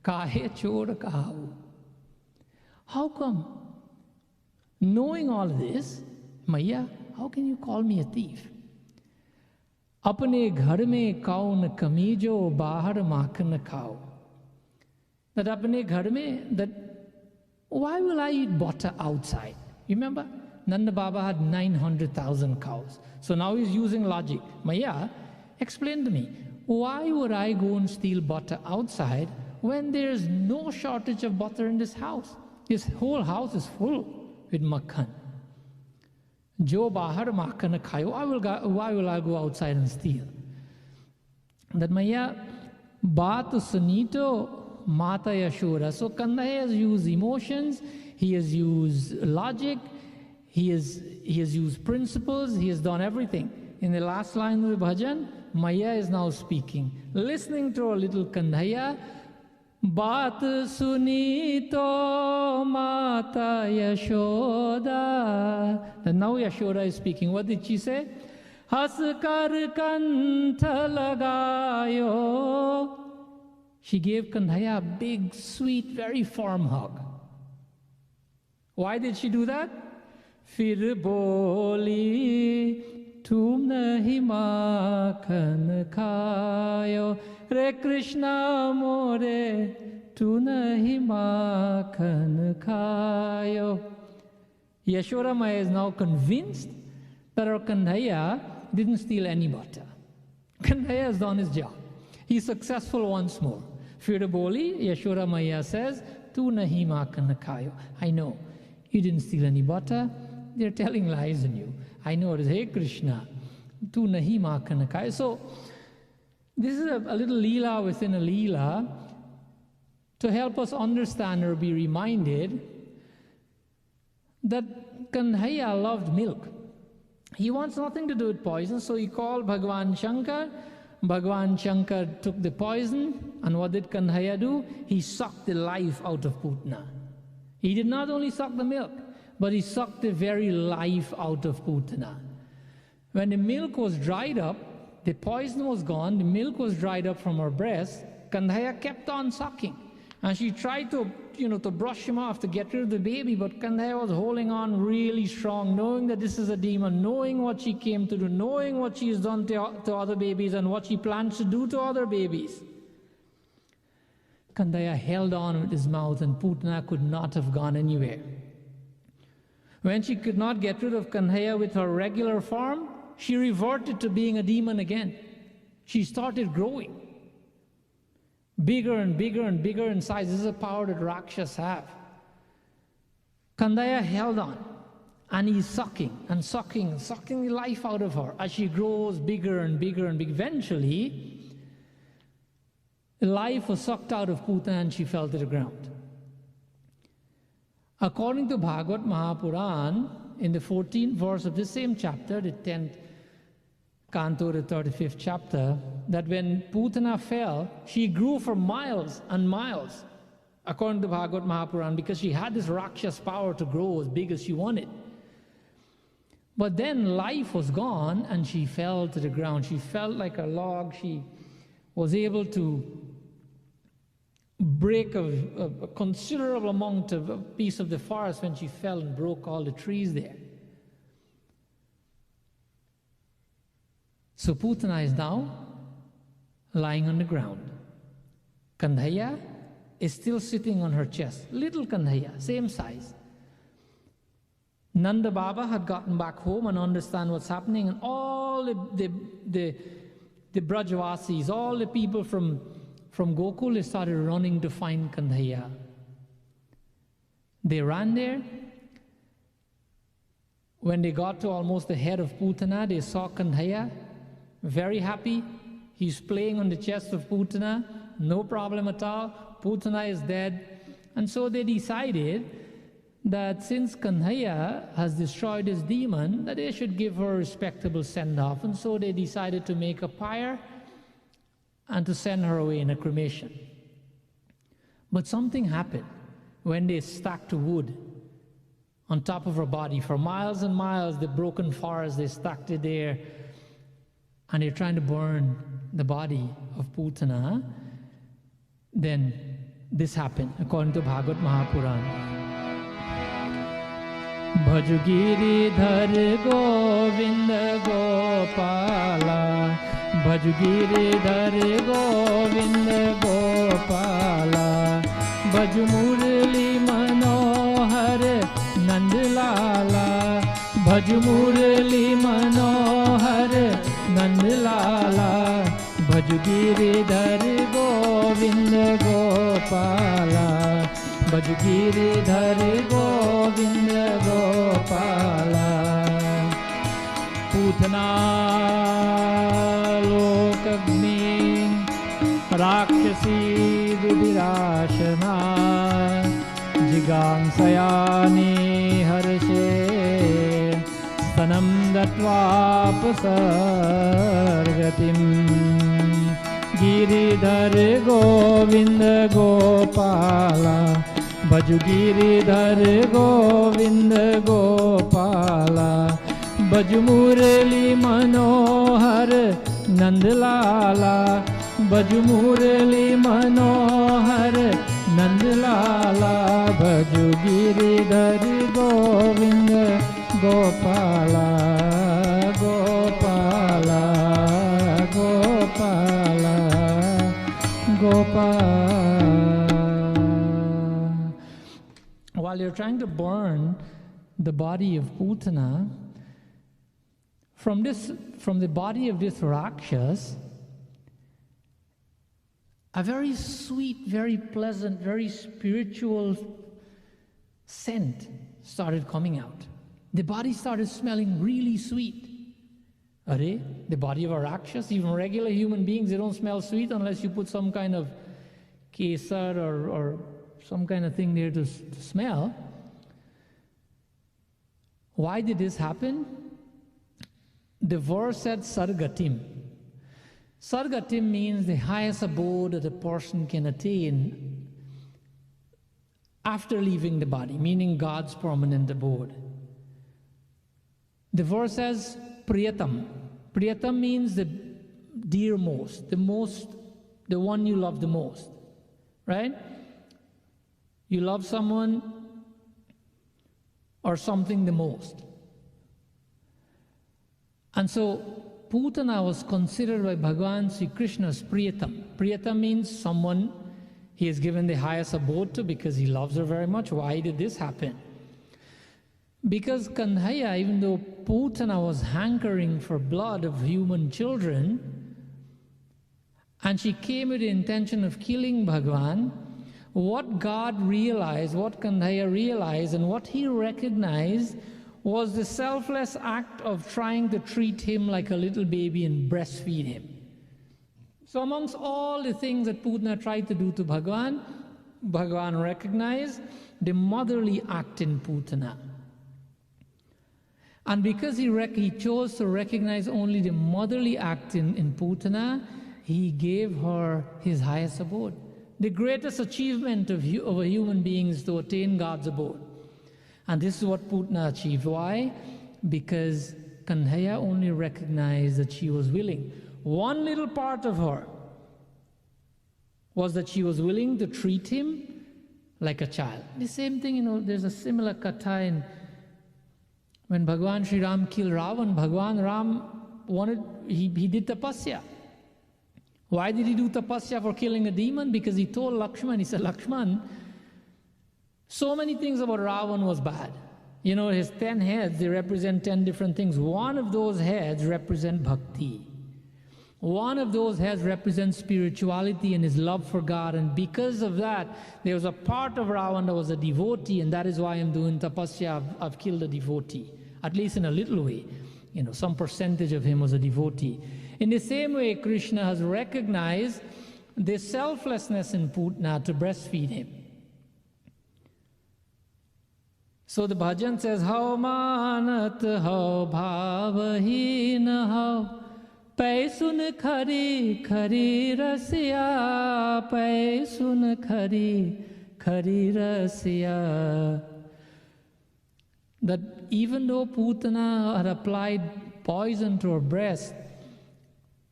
Kahe chor kahu. How come? Knowing all this, Maya, how can you call me a thief? Apne ghar mein kaun kamijo bahar makhan khao. That apne ghar mein, that why will I eat butter outside? Remember, Nanda Baba had 900,000 cows. So now he's using logic. Maya, explain to me, why would I go and steal butter outside when there's no shortage of butter in this house? This whole house is full with makhan. Jo bahar makhan khayo, why will I go outside and steal? That Maya, baat sunito mata Yashoda. So Kanhaiya has used emotions, he has used logic, he has used principles, he has done everything. In the last line of the bhajan, Maya is now speaking, listening to a little Kanhaiya. Baat sunito mata Yashoda. And now Yashoda is speaking. What did she say? Haskar kantha lagayo. She gave Kanhaiya a big, sweet, very firm hug. Why did she do that? Fir boli tum nahi makhan khayo. Re Krishna more tu nahi makhan khayo. Yashoda Maya is now convinced that our Kanhaiya didn't steal any butter. Kanhaiya has done his job. He's successful once more. Fir boli, Yashoda Maya says, tu nahi makhan khayo. I know, you didn't steal any butter. They're telling lies on you. I know it is, hey Krishna, tu nahi makhan khayo. So, this is a little leela within a leela to help us understand or be reminded that Kanhaiya loved milk. He wants nothing to do with poison, so he called Bhagavan Shankar. Bhagavan Shankar took the poison, and what did Kanhaiya do? He sucked the life out of Putana. He did not only suck the milk, but he sucked the very life out of Putana. When the milk was dried up, the poison was gone, the milk was dried up from her breast, Kanhaiya kept on sucking. And she tried to brush him off to get rid of the baby, but Kanhaiya was holding on really strong, knowing that this is a demon, knowing what she came to do, knowing what she has done to other babies and what she plans to do to other babies. Kanhaiya held on with his mouth, and Putana could not have gone anywhere. When she could not get rid of Kanhaiya with her regular form, she reverted to being a demon again. She started growing. Bigger and bigger and bigger in size. This is a power that Rakshas have. Kanhaiya held on, and he's sucking and sucking, sucking the life out of her as she grows bigger and bigger and bigger. Eventually, the life was sucked out of Putana and she fell to the ground. According to Bhagāwat Mahapuran, in the 14th verse of the same chapter, the 10th canto, the 35th chapter, that when Putana fell, she grew for miles and miles, according to Bhagāwat Mahapuran, because she had this Rakshas power to grow as big as she wanted. But then life was gone and she fell to the ground. She felt like a log. She was able to break a considerable amount of a piece of the forest when she fell and broke all the trees there. So Putana is now lying on the ground. Kanhaiya is still sitting on her chest. Little Kanhaiya, same size. Nanda Baba had gotten back home and understand what's happening, and all the Brajavasis, all the people from Gokul, they started running to find Kanhaiya. They ran there. When they got to almost the head of Putana, they saw Kanhaiya, very happy. He's playing on the chest of Putana, no problem at all. Putana is dead. And so they decided that since Kanhaiya has destroyed his demon, that they should give her a respectable send-off. And so they decided to make a pyre and to send her away in a cremation. But something happened when they stacked wood on top of her body. For miles and miles, the broken forest, they stacked it there, and they're trying to burn the body of Putana. Then this happened, according to Bhagāwat Mahapuran. Bhajugiri dhar Govinda Gopala, Bhajugiri dhar Govinda Gopala, Bhaju Murli Manohar Nandlala, भज मुरली मनोहर नंद लाला, भज गिरिधर गोविंद गोपाला, भज गिरिधर गोविंद गोपाला। पूतना लोकग्नि राक्षसी रुधिराशना, जिगांसयानि Hershey स्तनं दत्वापसर्गतिम्। Giridhar Govind Gopala, भज गिरिधर गोविंद गोपाला, भज मुरली मनोहर नंदलाला, भज मुरली मनोहर नंदलाला, भज Giridhar Govind Gopala, Gopala, Gopala, Gopala. While you're trying to burn the body of Putana, from the body of this Rakshas, a very sweet, very pleasant, very spiritual scent started coming out. The body started smelling really sweet. Are, the body of a Rakshas, even regular human beings, they don't smell sweet unless you put some kind of kesar or some kind of thing there to smell. Why did this happen? The verse said Sargatim. Sargatim means the highest abode that a person can attain after leaving the body, meaning God's permanent abode. The verse says Priyatam. Priyatam means the dearmost, the one you love the most, right? You love someone or something the most. And so Putana was considered by Bhagavan Sri Krishna as Priyatam. Priyatam means someone he has given the highest abode to because he loves her very much. Why did this happen? Because Kanhaiya, even though Putana was hankering for blood of human children, and she came with the intention of killing Bhagavan, what God realized, what Kanhaiya realized, and what he recognized was the selfless act of trying to treat him like a little baby and breastfeed him. So amongst all the things that Putana tried to do to Bhagavan, Bhagavan recognized the motherly act in Putana. And because he chose to recognize only the motherly act in Putana, he gave her his highest abode. The greatest achievement of a human being is to attain God's abode. And this is what Putana achieved. Why? Because Kanhaiya only recognized that she was willing. One little part of her was that she was willing to treat him like a child. The same thing, there's a similar katha in when Bhagavan Sri Ram killed Ravan. Bhagavan Ram he did tapasya. Why did he do tapasya for killing a demon? Because he told Lakshman, he said, Lakshman, so many things about Ravan was bad. His 10 heads, they represent 10 different things. One of those heads represent bhakti. One of those heads represents spirituality and his love for God. And because of that, there was a part of Ravan that was a devotee, and that is why I'm doing tapasya. I've killed a devotee, at least in a little way. Some percentage of him was a devotee. In the same way, Krishna has recognized the selflessness in Putana to breastfeed him. So the bhajan says, Hau manat hau bhavahin hau, Pai sun khari khari rasya, Pai sun khari khari rasya. That even though Putana had applied poison to her breast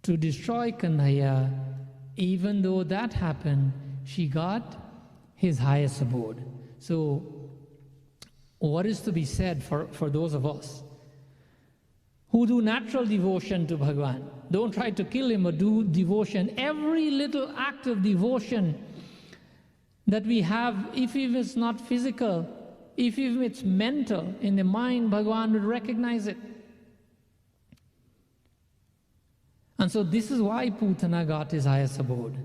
to destroy Kanhaiya, even though that happened, she got his highest abode. So what is to be said for those of us who do natural devotion to Bhagavan? Don't try to kill him, or do devotion. Every little act of devotion that we have, if it's not physical, If even it's mental, in the mind, Bhagavan would recognize it. And so this is why Putana got his highest abode.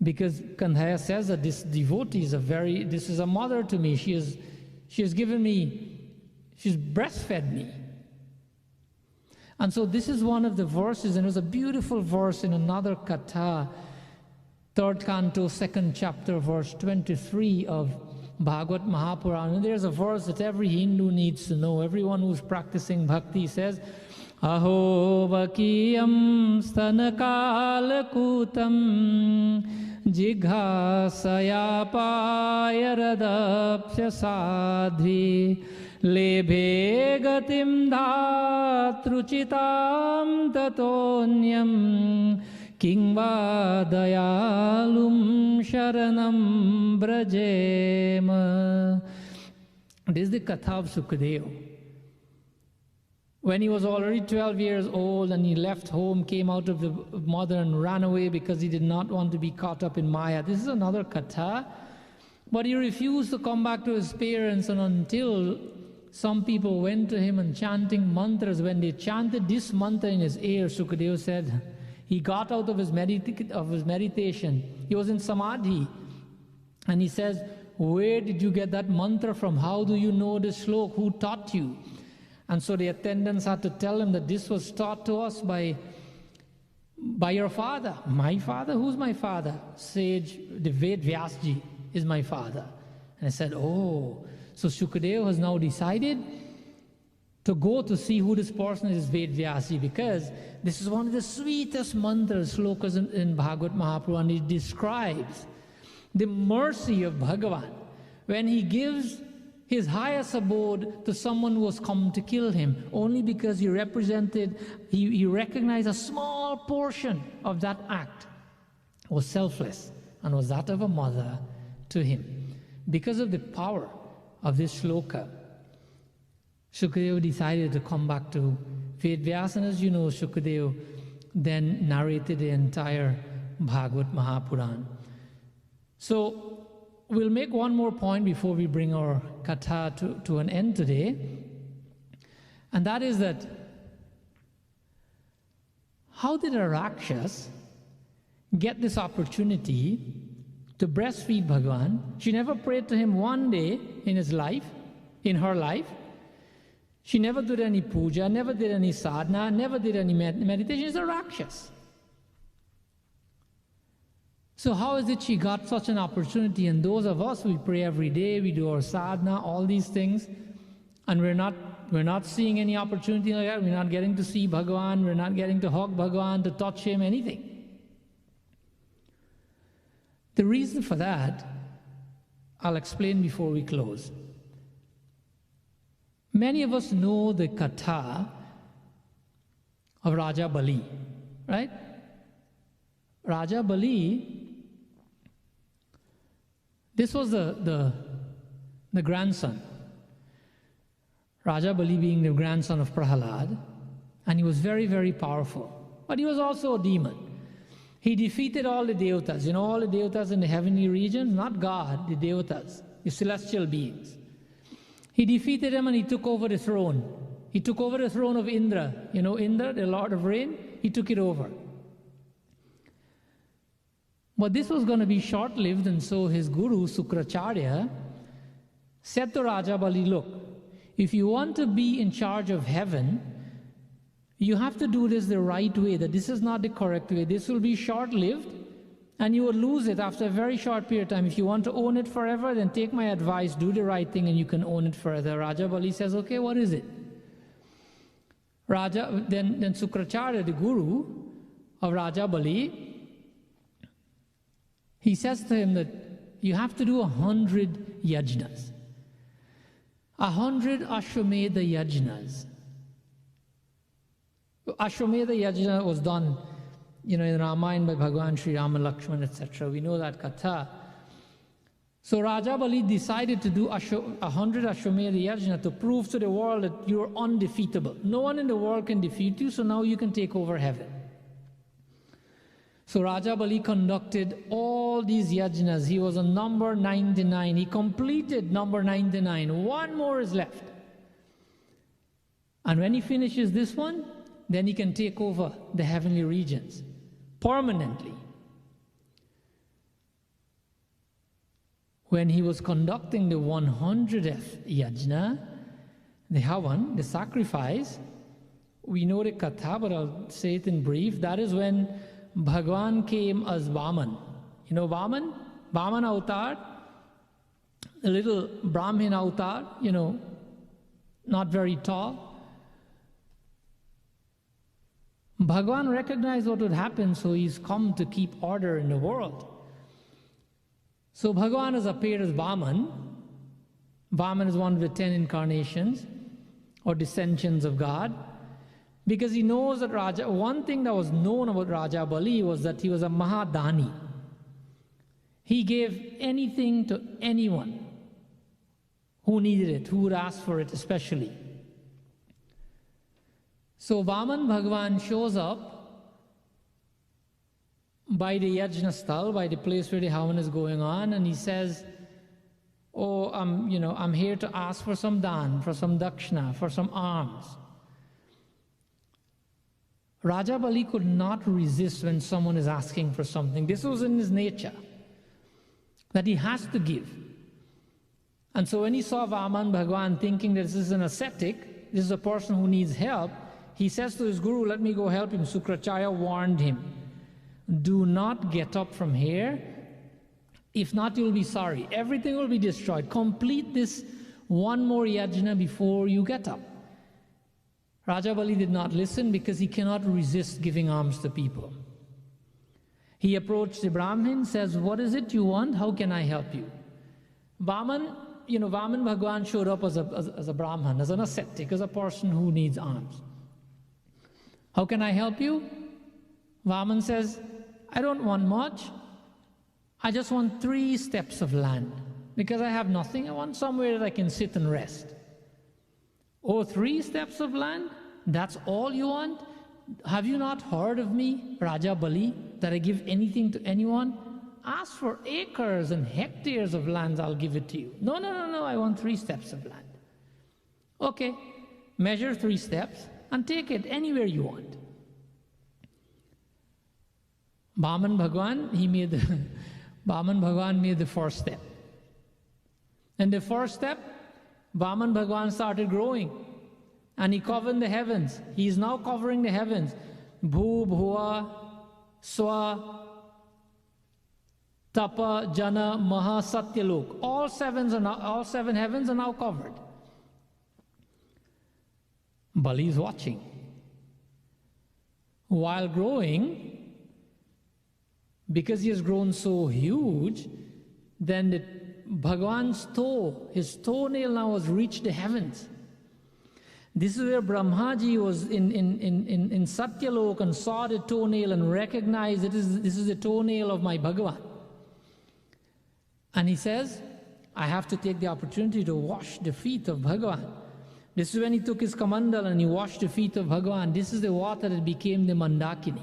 Because Kanhaya says that this devotee is this is a mother to me. She has given me, she's breastfed me. And so this is one of the verses, and it was a beautiful verse in another Katha, 3rd canto, 2nd chapter, verse 23 of Bhagāwat Mahapurana. And there's a verse that every Hindu needs to know. Everyone who's practicing bhakti says, Aho vakiyam stanakalakutam jighasaya payaradapsya sadhi lebhe gatim dhatruchitam tatonyam kingva dayalum sharanam brajema. This is the Katha of Sukadeva. When he was already 12 years old and he left home, came out of the mother and ran away because he did not want to be caught up in Maya. This is another Katha. But he refused to come back to his parents, and until some people went to him and chanting mantras. When they chanted this mantra in his ear, Sukadeva said, he got out of his meditation. He was in Samadhi. And he says, where did you get that mantra from? How do you know this slok? Who taught you? And so the attendants had to tell him that this was taught to us by your father. My father? Who's my father? Sage Devayajna is my father. And I said, oh. So Shukadeva has now decided to go to see who this person is, Devayajna, because this is one of the sweetest mantras, slokas in Bhagāwat Mahapurana, and it describes the mercy of Bhagavan when he gives his highest abode to someone who has come to kill him, only because he recognized a small portion of that act was selfless and was that of a mother to him. Because of the power of this shloka, Shukadeva decided to come back to Vedvyasa, and as you know, Shukadeva then narrated the entire Bhagāwat Mahapurana. So we'll make one more point before we bring our Katha to an end today, and that is that how did a Rakshas get this opportunity to breastfeed Bhagavan? She never prayed to him one day in her life. She never did any puja, never did any sadhana, never did any meditation. She's a Rakshas. So how is it she got such an opportunity? And those of us, we pray every day, we do our sadhana, all these things, and we're not seeing any opportunity like that. We're not getting to see Bhagavan, we're not getting to hug Bhagavan, to touch him, anything. The reason for that, I'll explain before we close. Many of us know the Katha of Raja Bali, right? Raja Bali, this was the grandson. Raja Bali being the grandson of Prahalad, and he was very, very powerful. But he was also a demon. He defeated all the devatas. You know, all the devatas in the heavenly regions, not God, the devatas, the celestial beings. He defeated them and he took over the throne. He took over the throne of Indra. You know Indra, the Lord of Rain? He took it over. But this was going to be short-lived, and so his guru, Sukracharya, said to Raja Bali, look, if you want to be in charge of heaven, you have to do this the right way, that this is not the correct way. This will be short-lived, and you will lose it after a very short period of time. If you want to own it forever, then take my advice, do the right thing, and you can own it forever. Raja Bali says, okay, what is it? Then Sukracharya, the guru of Raja Bali, he says to him that you have to do 100 yajnas. 100 Ashwamedha yajnas. Ashwamedha yajna was done, in Ramayana by Bhagavan Sri Rama, Lakshman, etc. We know that Katha. So Raja Bali decided to do 100 Ashwamedha yajna to prove to the world that you're undefeatable. No one in the world can defeat you, so now you can take over heaven. So Raja Bali conducted all these yajnas. He was on number 99. He completed number 99. One more is left. And when he finishes this one, then he can take over the heavenly regions permanently. When he was conducting the 100th yajna, the havan, the sacrifice, we know the Katha, but I'll say it in brief. That is when Bhagavan came as Vaman. You know Vaman? Vaman avatar, a little Brahmin avatar, not very tall. Bhagavan recognized what would happen, so he's come to keep order in the world. So Bhagavan has appeared as Vaman. Vaman is one of the 10 incarnations or descensions of God. Because he knows that one thing that was known about Raja Bali was that he was a Mahadani. He gave anything to anyone who needed it, who would ask for it especially. So Vaman Bhagavan shows up by the Yajna Sthal, by the place where the Havan is going on, and he says, oh, I'm here to ask for some dan, for some dakshina, for some alms. Raja Bali could not resist when someone is asking for something. This was in his nature, that he has to give. And so when he saw Vaman Bhagavan thinking that this is an ascetic, this is a person who needs help, he says to his guru, let me go help him. Sukracharya warned him, do not get up from here. If not, you'll be sorry. Everything will be destroyed. Complete this one more yajna before you get up. Raja Bali did not listen because he cannot resist giving alms to people. He approached the Brahmin, says, what is it you want? How can I help you? Vaman Bhagavan showed up as a Brahman, as an ascetic, as a person who needs alms. How can I help you? Vaman says, I don't want much. I just want 3 steps of land. Because I have nothing, I want somewhere that I can sit and rest. Oh, 3 steps of land? That's all you want? Have you not heard of me, Raja Bali, that I give anything to anyone? Ask for acres and hectares of lands, I'll give it to you. No, I want 3 steps of land. Okay, measure 3 steps and take it anywhere you want. Vaman Bhagavan made the first step. And the first step, Vaman Bhagavan started growing. And he covered the heavens. He is now covering the heavens. Bhu, Bhuva, Swa, Tapa, Jana, Maha, Satyalok. All 7 heavens are now covered. Bali is watching. While growing, because he has grown so huge, then Bhagavan's his toenail now has reached the heavens. This is where Brahmaji was in Satyalok and saw the toenail and recognized that this is the toenail of my Bhagavan. And he says, I have to take the opportunity to wash the feet of Bhagavan. This is when he took his kamandal and he washed the feet of Bhagavan. This is the water that became the Mandakini.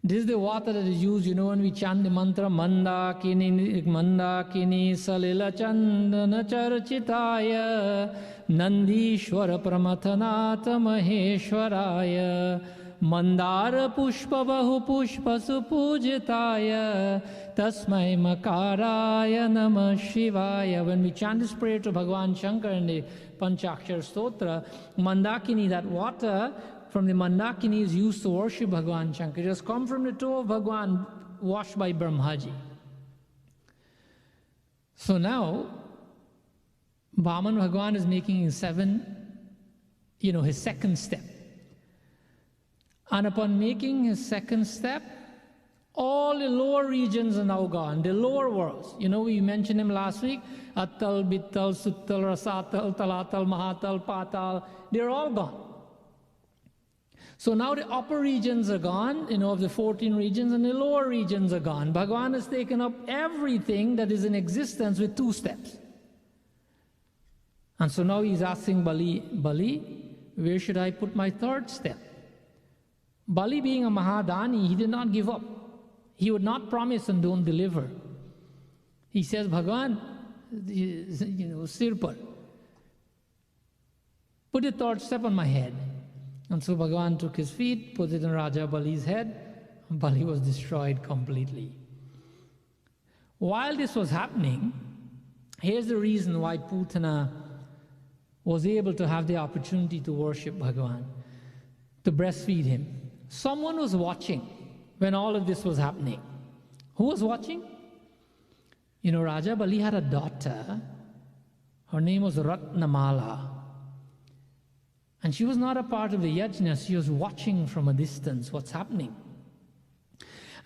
This is the water that is used, when we chant the mantra, Mandakini, Mandakini, Salila Chandana Charchitaya, Nandishwara Pramathanata Maheshwaraya, Mandara Pushpa Bahu Pushpa Supujitaya, Tasmai Makaraya Namah Shivaya. When we chant this prayer to Bhagavan Shankar in the Panchakshar Stotra, Mandakini, that water from the Mandakini is used to worship Bhagavan Shankar. It has come from the toe of Bhagavan, washed by Brahmaji. So now, Vaman Bhagavan is making his second step. And upon making his second step, all the lower regions are now gone, the lower worlds. We mentioned him last week, Attal, Bittal, Suttal, Rasatal, Talatal, Mahatal, Patal, they're all gone. So now the upper regions are gone, of the 14 regions, and the lower regions are gone. Bhagavan has taken up everything that is in existence with 2 steps. And so now he's asking Bali, where should I put my 3rd step? Bali being a Mahadani, he did not give up. He would not promise and don't deliver. He says, Bhagavan, Sirpar, put a torch step on my head. And so Bhagavan took his feet, put it on Raja Bali's head, and Bali was destroyed completely. While this was happening, here's the reason why Putana was able to have the opportunity to worship Bhagavan, to breastfeed him. Someone was watching when all of this was happening. Who was watching? You know, Raja Bali had a daughter. Her name was Ratnamala. And she was not a part of the yajna. She was watching from a distance what's happening.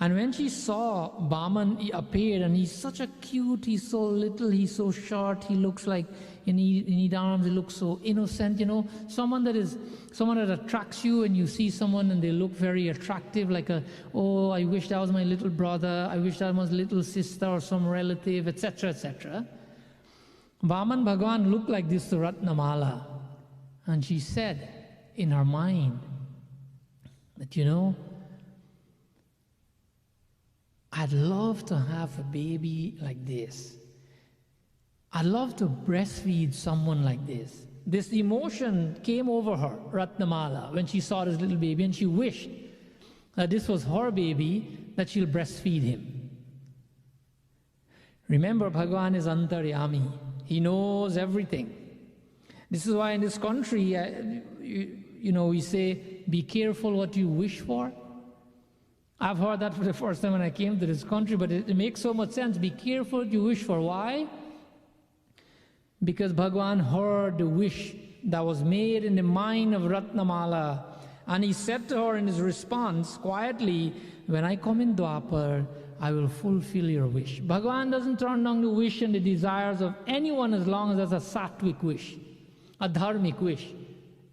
And when she saw Brahman appear, and he's such a cute, he's so little, he's so short, he looks like, in his arms, he looks so innocent, you know, someone that attracts you, and you see someone and they look very attractive, like oh, I wish that was my little brother, I wish that was little sister or some relative, etc., etc. Brahman Bhagavan looked like this to Ratnamala. And she said in her mind that, you know, I'd love to have a baby like this. I'd love to breastfeed someone like this. This emotion came over her, Ratnamala, when she saw this little baby, and she wished that this was her baby, that she'll breastfeed him. Remember, Bhagavan is Antaryami. He knows everything. This is why in this country, we say, be careful what you wish for. I've heard that for the first time when I came to this country, but it makes so much sense. Be careful what you wish for. Why? Because Bhagavan heard the wish that was made in the mind of Ratnamala. And he said to her in his response, quietly, when I come in Dwapar, I will fulfill your wish. Bhagavan doesn't turn down the wish and the desires of anyone as long as there's a sattvic wish, a dharmic wish.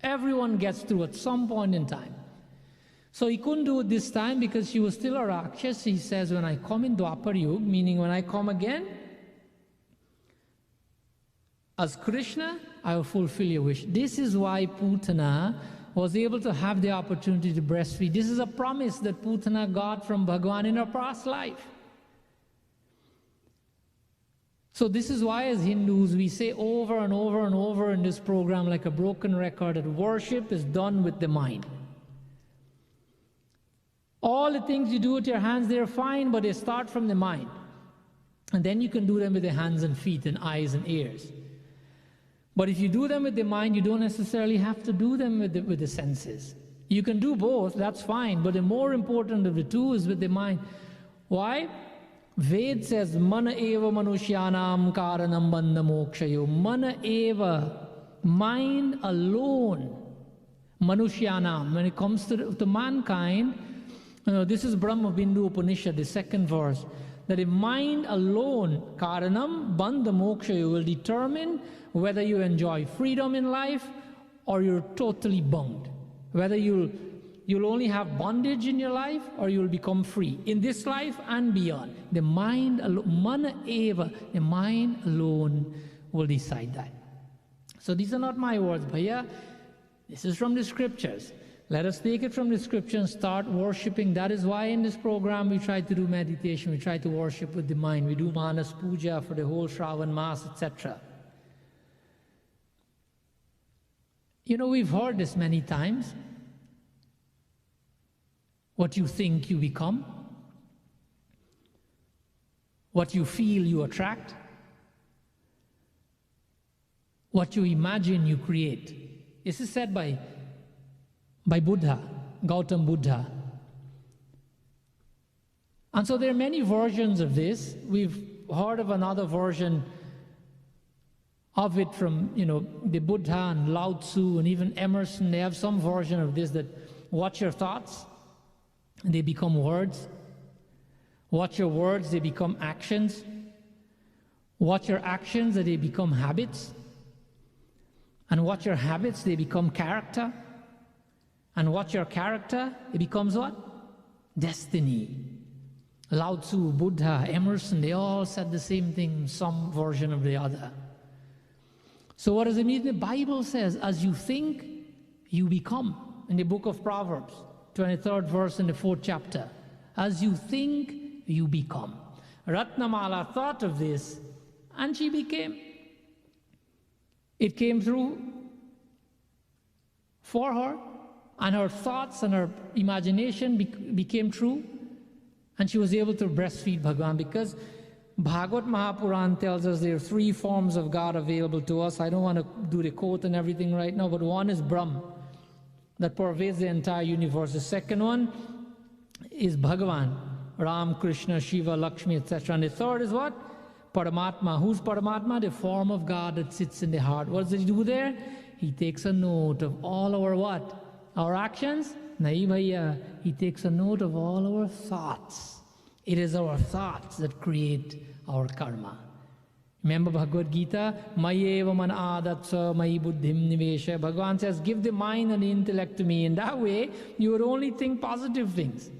Everyone gets through at some point in time. So he couldn't do it this time because she was still a Rakshas. He says, when I come in Dwapar Yuga, meaning when I come again, as Krishna, I will fulfill your wish. This is why Putana was able to have the opportunity to breastfeed. This is a promise that Putana got from Bhagavan in her past life. So this is why as Hindus we say over and over and over in this program like a broken record that worship is done with the mind. All the things you do with your hands, they're fine, but they start from the mind. And then you can do them with the hands and feet and eyes and ears. But if you do them with the mind, you don't necessarily have to do them with the senses. You can do both, that's fine, but the more important of the two is with the mind. Why? Ved says, Mana eva manushyanam karanam bandha mokshayo. Mana eva, mind alone. Manushyanam, when it comes to mankind, this is Brahma Bindu Upanishad, the second verse, that if mind alone, karanam bandha mokshayo, will determine whether you enjoy freedom in life or you're totally bound. Whether you'll only have bondage in your life or you'll become free in this life and beyond. The mind alone, mana eva, the mind alone will decide that. So these are not my words, Bhaiya. This is from the scriptures. Let us take it from the scripture and start worshipping. That is why in this program we try to do meditation, we try to worship with the mind. We do Manas Puja for the whole Shravan Mass, etc. You know, we've heard this many times. What you think you become. What you feel you attract. What you imagine you create. This is said by Buddha, Gautam Buddha. And so there are many versions of this. We've heard of another version of it from, the Buddha and Lao Tzu and even Emerson. They have some version of this that watch your thoughts, and they become words. Watch your words, they become actions. Watch your actions, and they become habits. And watch your habits, they become character. And watch your character, it becomes what? Destiny. Lao Tzu, Buddha, Emerson, they all said the same thing, some version of the other. So what does it mean? The Bible says, as you think, you become. In the book of Proverbs, 23rd verse in the 4th chapter. As you think, you become. Ratnamala thought of this, and she became. It came through for her, and her thoughts and her imagination became true, and she was able to breastfeed Bhagavan, because Bhagāwat Mahapuran tells us there are 3 forms of God available to us. I don't want to do the quote and everything right now, but one is Brahman, that pervades the entire universe. The second one is Bhagavan, Ram, Krishna, Shiva, Lakshmi, etc. And the third is what? Paramatma. Who's Paramatma? The form of God that sits in the heart. What does he do there? He takes a note of all our what? Our actions? Nahi bhaiya. He takes a note of all our thoughts. It is our thoughts that create our karma. Remember Bhagavad Gita? Mayeva man adatsa mayi buddhim nivesha. Bhagavan says, give the mind and the intellect to me. In that way, you would only think positive things.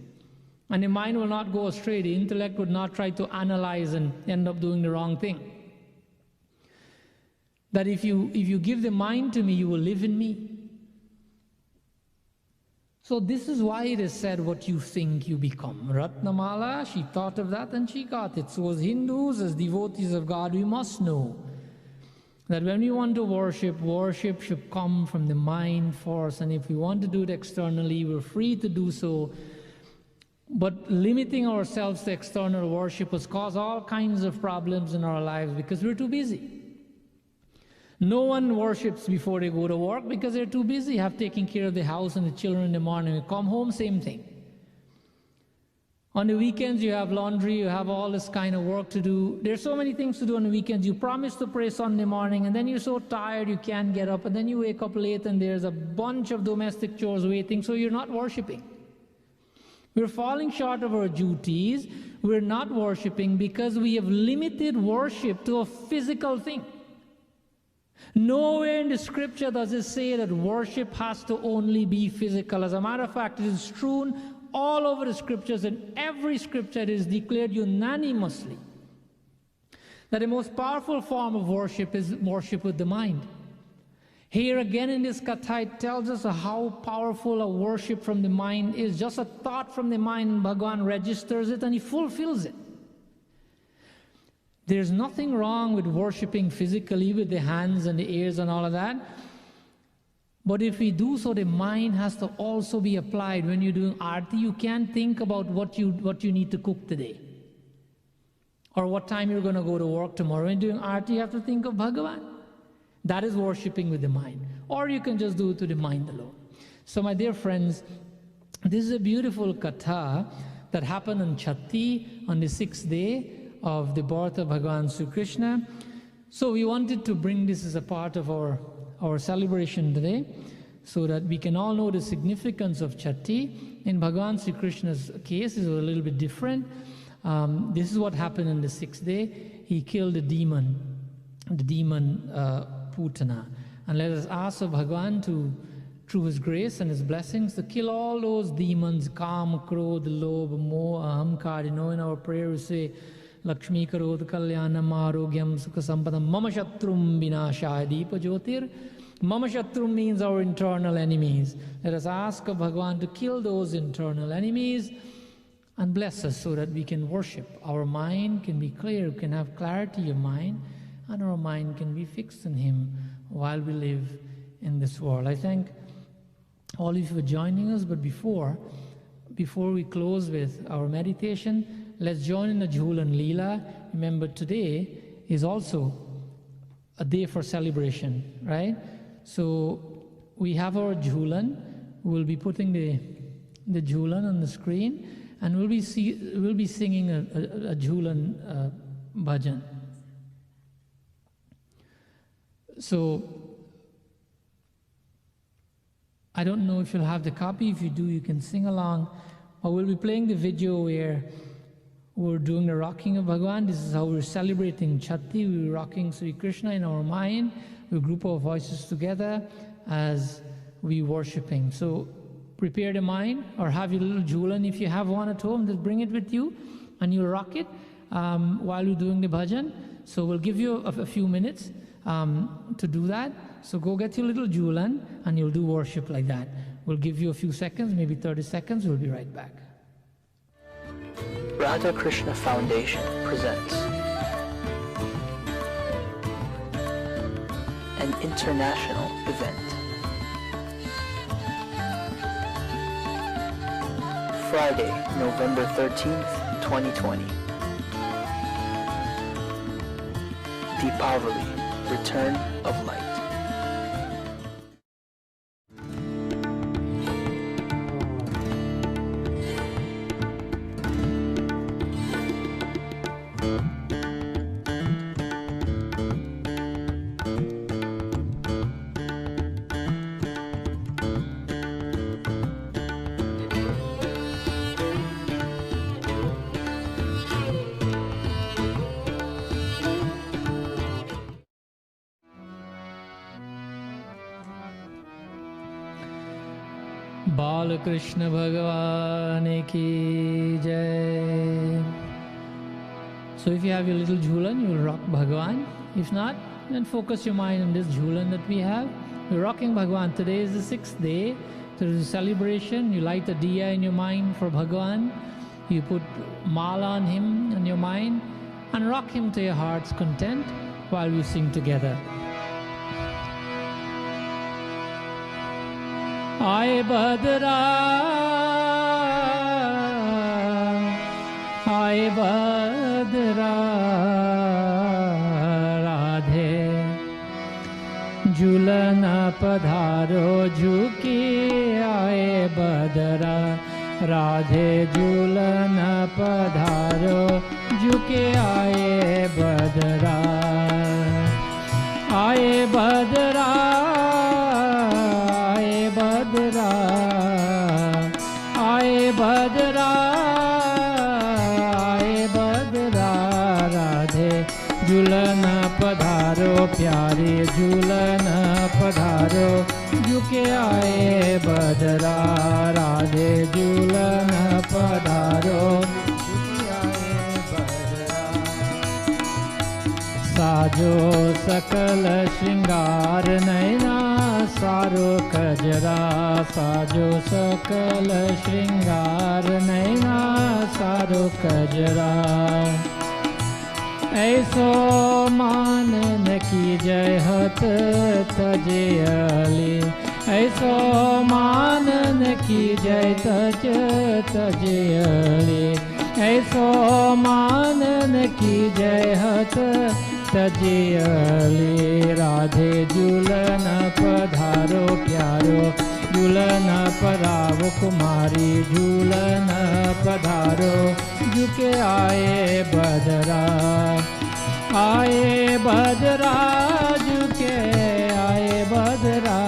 And the mind will not go astray. The intellect would not try to analyze and end up doing the wrong thing. That if you give the mind to me, you will live in me. So this is why it is said, what you think you become. Ratnamala, she thought of that and she got it. So as Hindus, as devotees of God, we must know that when we want to worship, worship should come from the mind first. And if we want to do it externally, we're free to do so. But limiting ourselves to external worship has caused all kinds of problems in our lives because we're too busy. No one worships before they go to work because they're too busy, have taken care of the house and the children in the morning. They come home, same thing. On the weekends, you have laundry, you have all this kind of work to do. There's so many things to do on the weekends. You promise to pray Sunday morning, and then you're so tired you can't get up, and then you wake up late and there's a bunch of domestic chores waiting, so you're not worshiping. We're falling short of our duties. We're not worshiping because we have limited worship to a physical thing. Nowhere in the scripture does it say that worship has to only be physical. As a matter of fact, it is strewn all over the scriptures. In every scripture it is declared unanimously that the most powerful form of worship is worship with the mind. Here again in this Katha, it tells us how powerful a worship from the mind is. Just a thought from the mind, Bhagavan registers it and he fulfills it. There's nothing wrong with worshiping physically with the hands and the ears and all of that. But if we do so, the mind has to also be applied. When you're doing arti, you can't think about what you need to cook today, or what time you're going to go to work tomorrow. When you're doing arti, you have to think of Bhagavan. That is worshipping with the mind. Or you can just do it to the mind alone. So my dear friends, this is a beautiful katha that happened on Chhati on the 6th day of the birth of Bhagavan Sri Krishna. So we wanted to bring this as a part of our celebration today, so that we can all know the significance of Chhati. In Bhagavan Sri Krishna's case, it's a little bit different. This is what happened on the 6th day. He killed the demon Putana. And let us ask of Bhagavan to, through his grace and his blessings, to kill all those demons, Kam, Krodh, Lobh, Moh, Ahamkar. You know, in our prayer we say, Lakshmi Karod Kalyanam Arogyam Sukha Sampadam Mama Shatrum Vinashaya Deepa Jyotir. Mama Shatrum means our internal enemies. Let us ask of Bhagavan to kill those internal enemies and bless us so that we can worship. Our mind can be clear, we can have clarity of mind, and our mind can be fixed on Him while we live in this world. I thank all of you for joining us, but before we close with our meditation, let's join in the Jhulan Leela. Remember, today is also a day for celebration, right? So we have our Jhulan. We'll be putting the Jhulan on the screen, and we'll be singing a Jhulan bhajan. So I don't know if you'll have the copy. If you do, you can sing along. Or we'll be playing the video where we're doing the rocking of Bhagavan. This is how we're celebrating Chhati. We're rocking Sri Krishna in our mind. We group our voices together as we worshiping. So prepare the mind, or have your little Jhulan. If you have one at home, just bring it with you and you'll rock it while you're doing the bhajan. So we'll give you a few minutes to do that. So go get your little Jhulan and you'll do worship like that. We'll give you a few seconds, maybe 30 seconds. We'll be right back. Radha Krishna Foundation presents an international event. Friday, November 13th, 2020. Deepavali, Return of Light. Bala Krishna Bhagavan ki jai. So if you have your little jhulan, you will rock Bhagavan. If not, then focus your mind on this jhulan that we have. We're rocking Bhagavan. Today is the 6th day. There is a celebration. You light a diya in your mind for Bhagavan. You put mala on him in your mind and rock him to your heart's content while we sing together. Aaye badra, aaye badra, Radhe Julana padharo jhuki aaye badra, Radhe Julana padharo jhuki aaye badra, aaye badra. आए बदरा, आए बदरा, राधे झूलन पधारो प्यारे झूलन पधारो झुके आए बदरा, राधे झूलन पधारो झुके आए बदरा। साजो सकल श्रृंगार नैना सारो कजरा, साजो सकल श्रृंगार नैना सारो कजरा। ऐसो मान न की जय हत तजे अली, ऐसो मान न की जय तज तजे अली, ऐसो मान न की जय हत तजे अली। राधे झूलन पधारो प्यारो झूलन पधारो कुमारी झूलन पधारो झुके आए बदरा, आए बदरा झुके आए बदरा,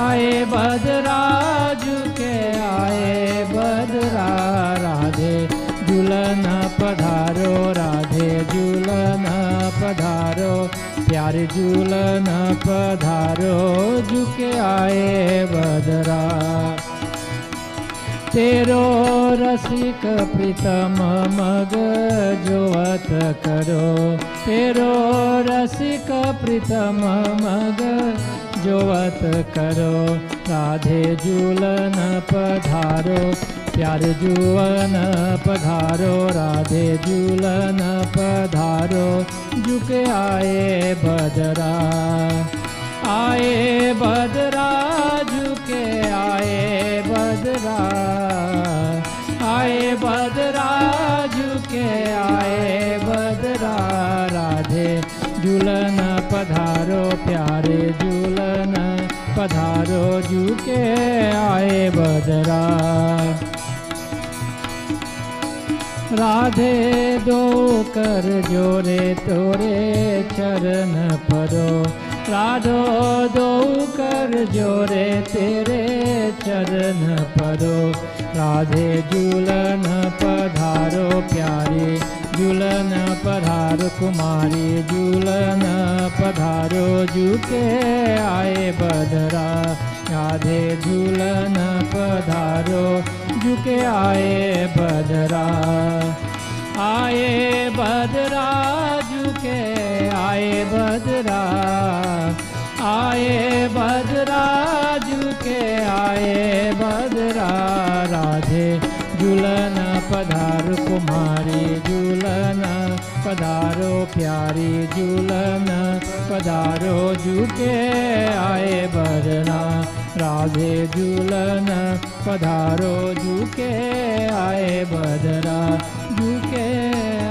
आए बदरा झुके आए बदरा। राधे झूलन पधारो, राधे झूलन पधारो प्यारे झूलन पधारो झुके आए बदरा। तेरो रसिक प्रीतम मग जोवत करो, तेरो रसिक प्रीतम मग जोवत करो। राधे झूलन पधारो प्यारे झूलन पधारो, राधे झूलन पधारो झुके आए बदरा, आए बदरा झुके आए बदरा, आए बदरा झुके आए बदरा। राधे झूलन पधारो प्यारे झूलन पधारो झुके आए बदरा। राधे दो कर जोरे तोरे चरण परो, राधो दो कर जोरे तेरे चरण परो। राधे झूलन पधारो प्यारे झूलन पधारो कुमारी झूलन पधारो झुके आए बदरा। राधे झूलन पधारो झुके आए बदरा, आए बदरा झुके आए बदरा, आए बदरा झुके आए बदरा, राधे झूलन पधारो कुमारी, झूलन पधारो प्यारी, झूलन पधारो झुके आए बदरा, राधे झूलन पधारो झुके आए बदरा, झुके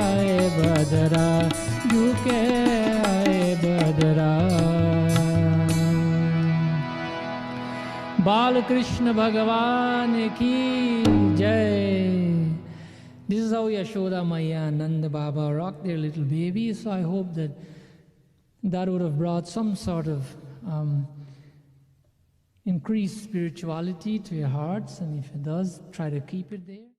आए बदरा, झुके आए बदरा। बाल कृष्ण भगवान की जय। This is how Yashoda Maya and Nanda Baba rocked their little baby. So I hope that that would have brought some sort of increased spirituality to your hearts. And if it does, try to keep it there.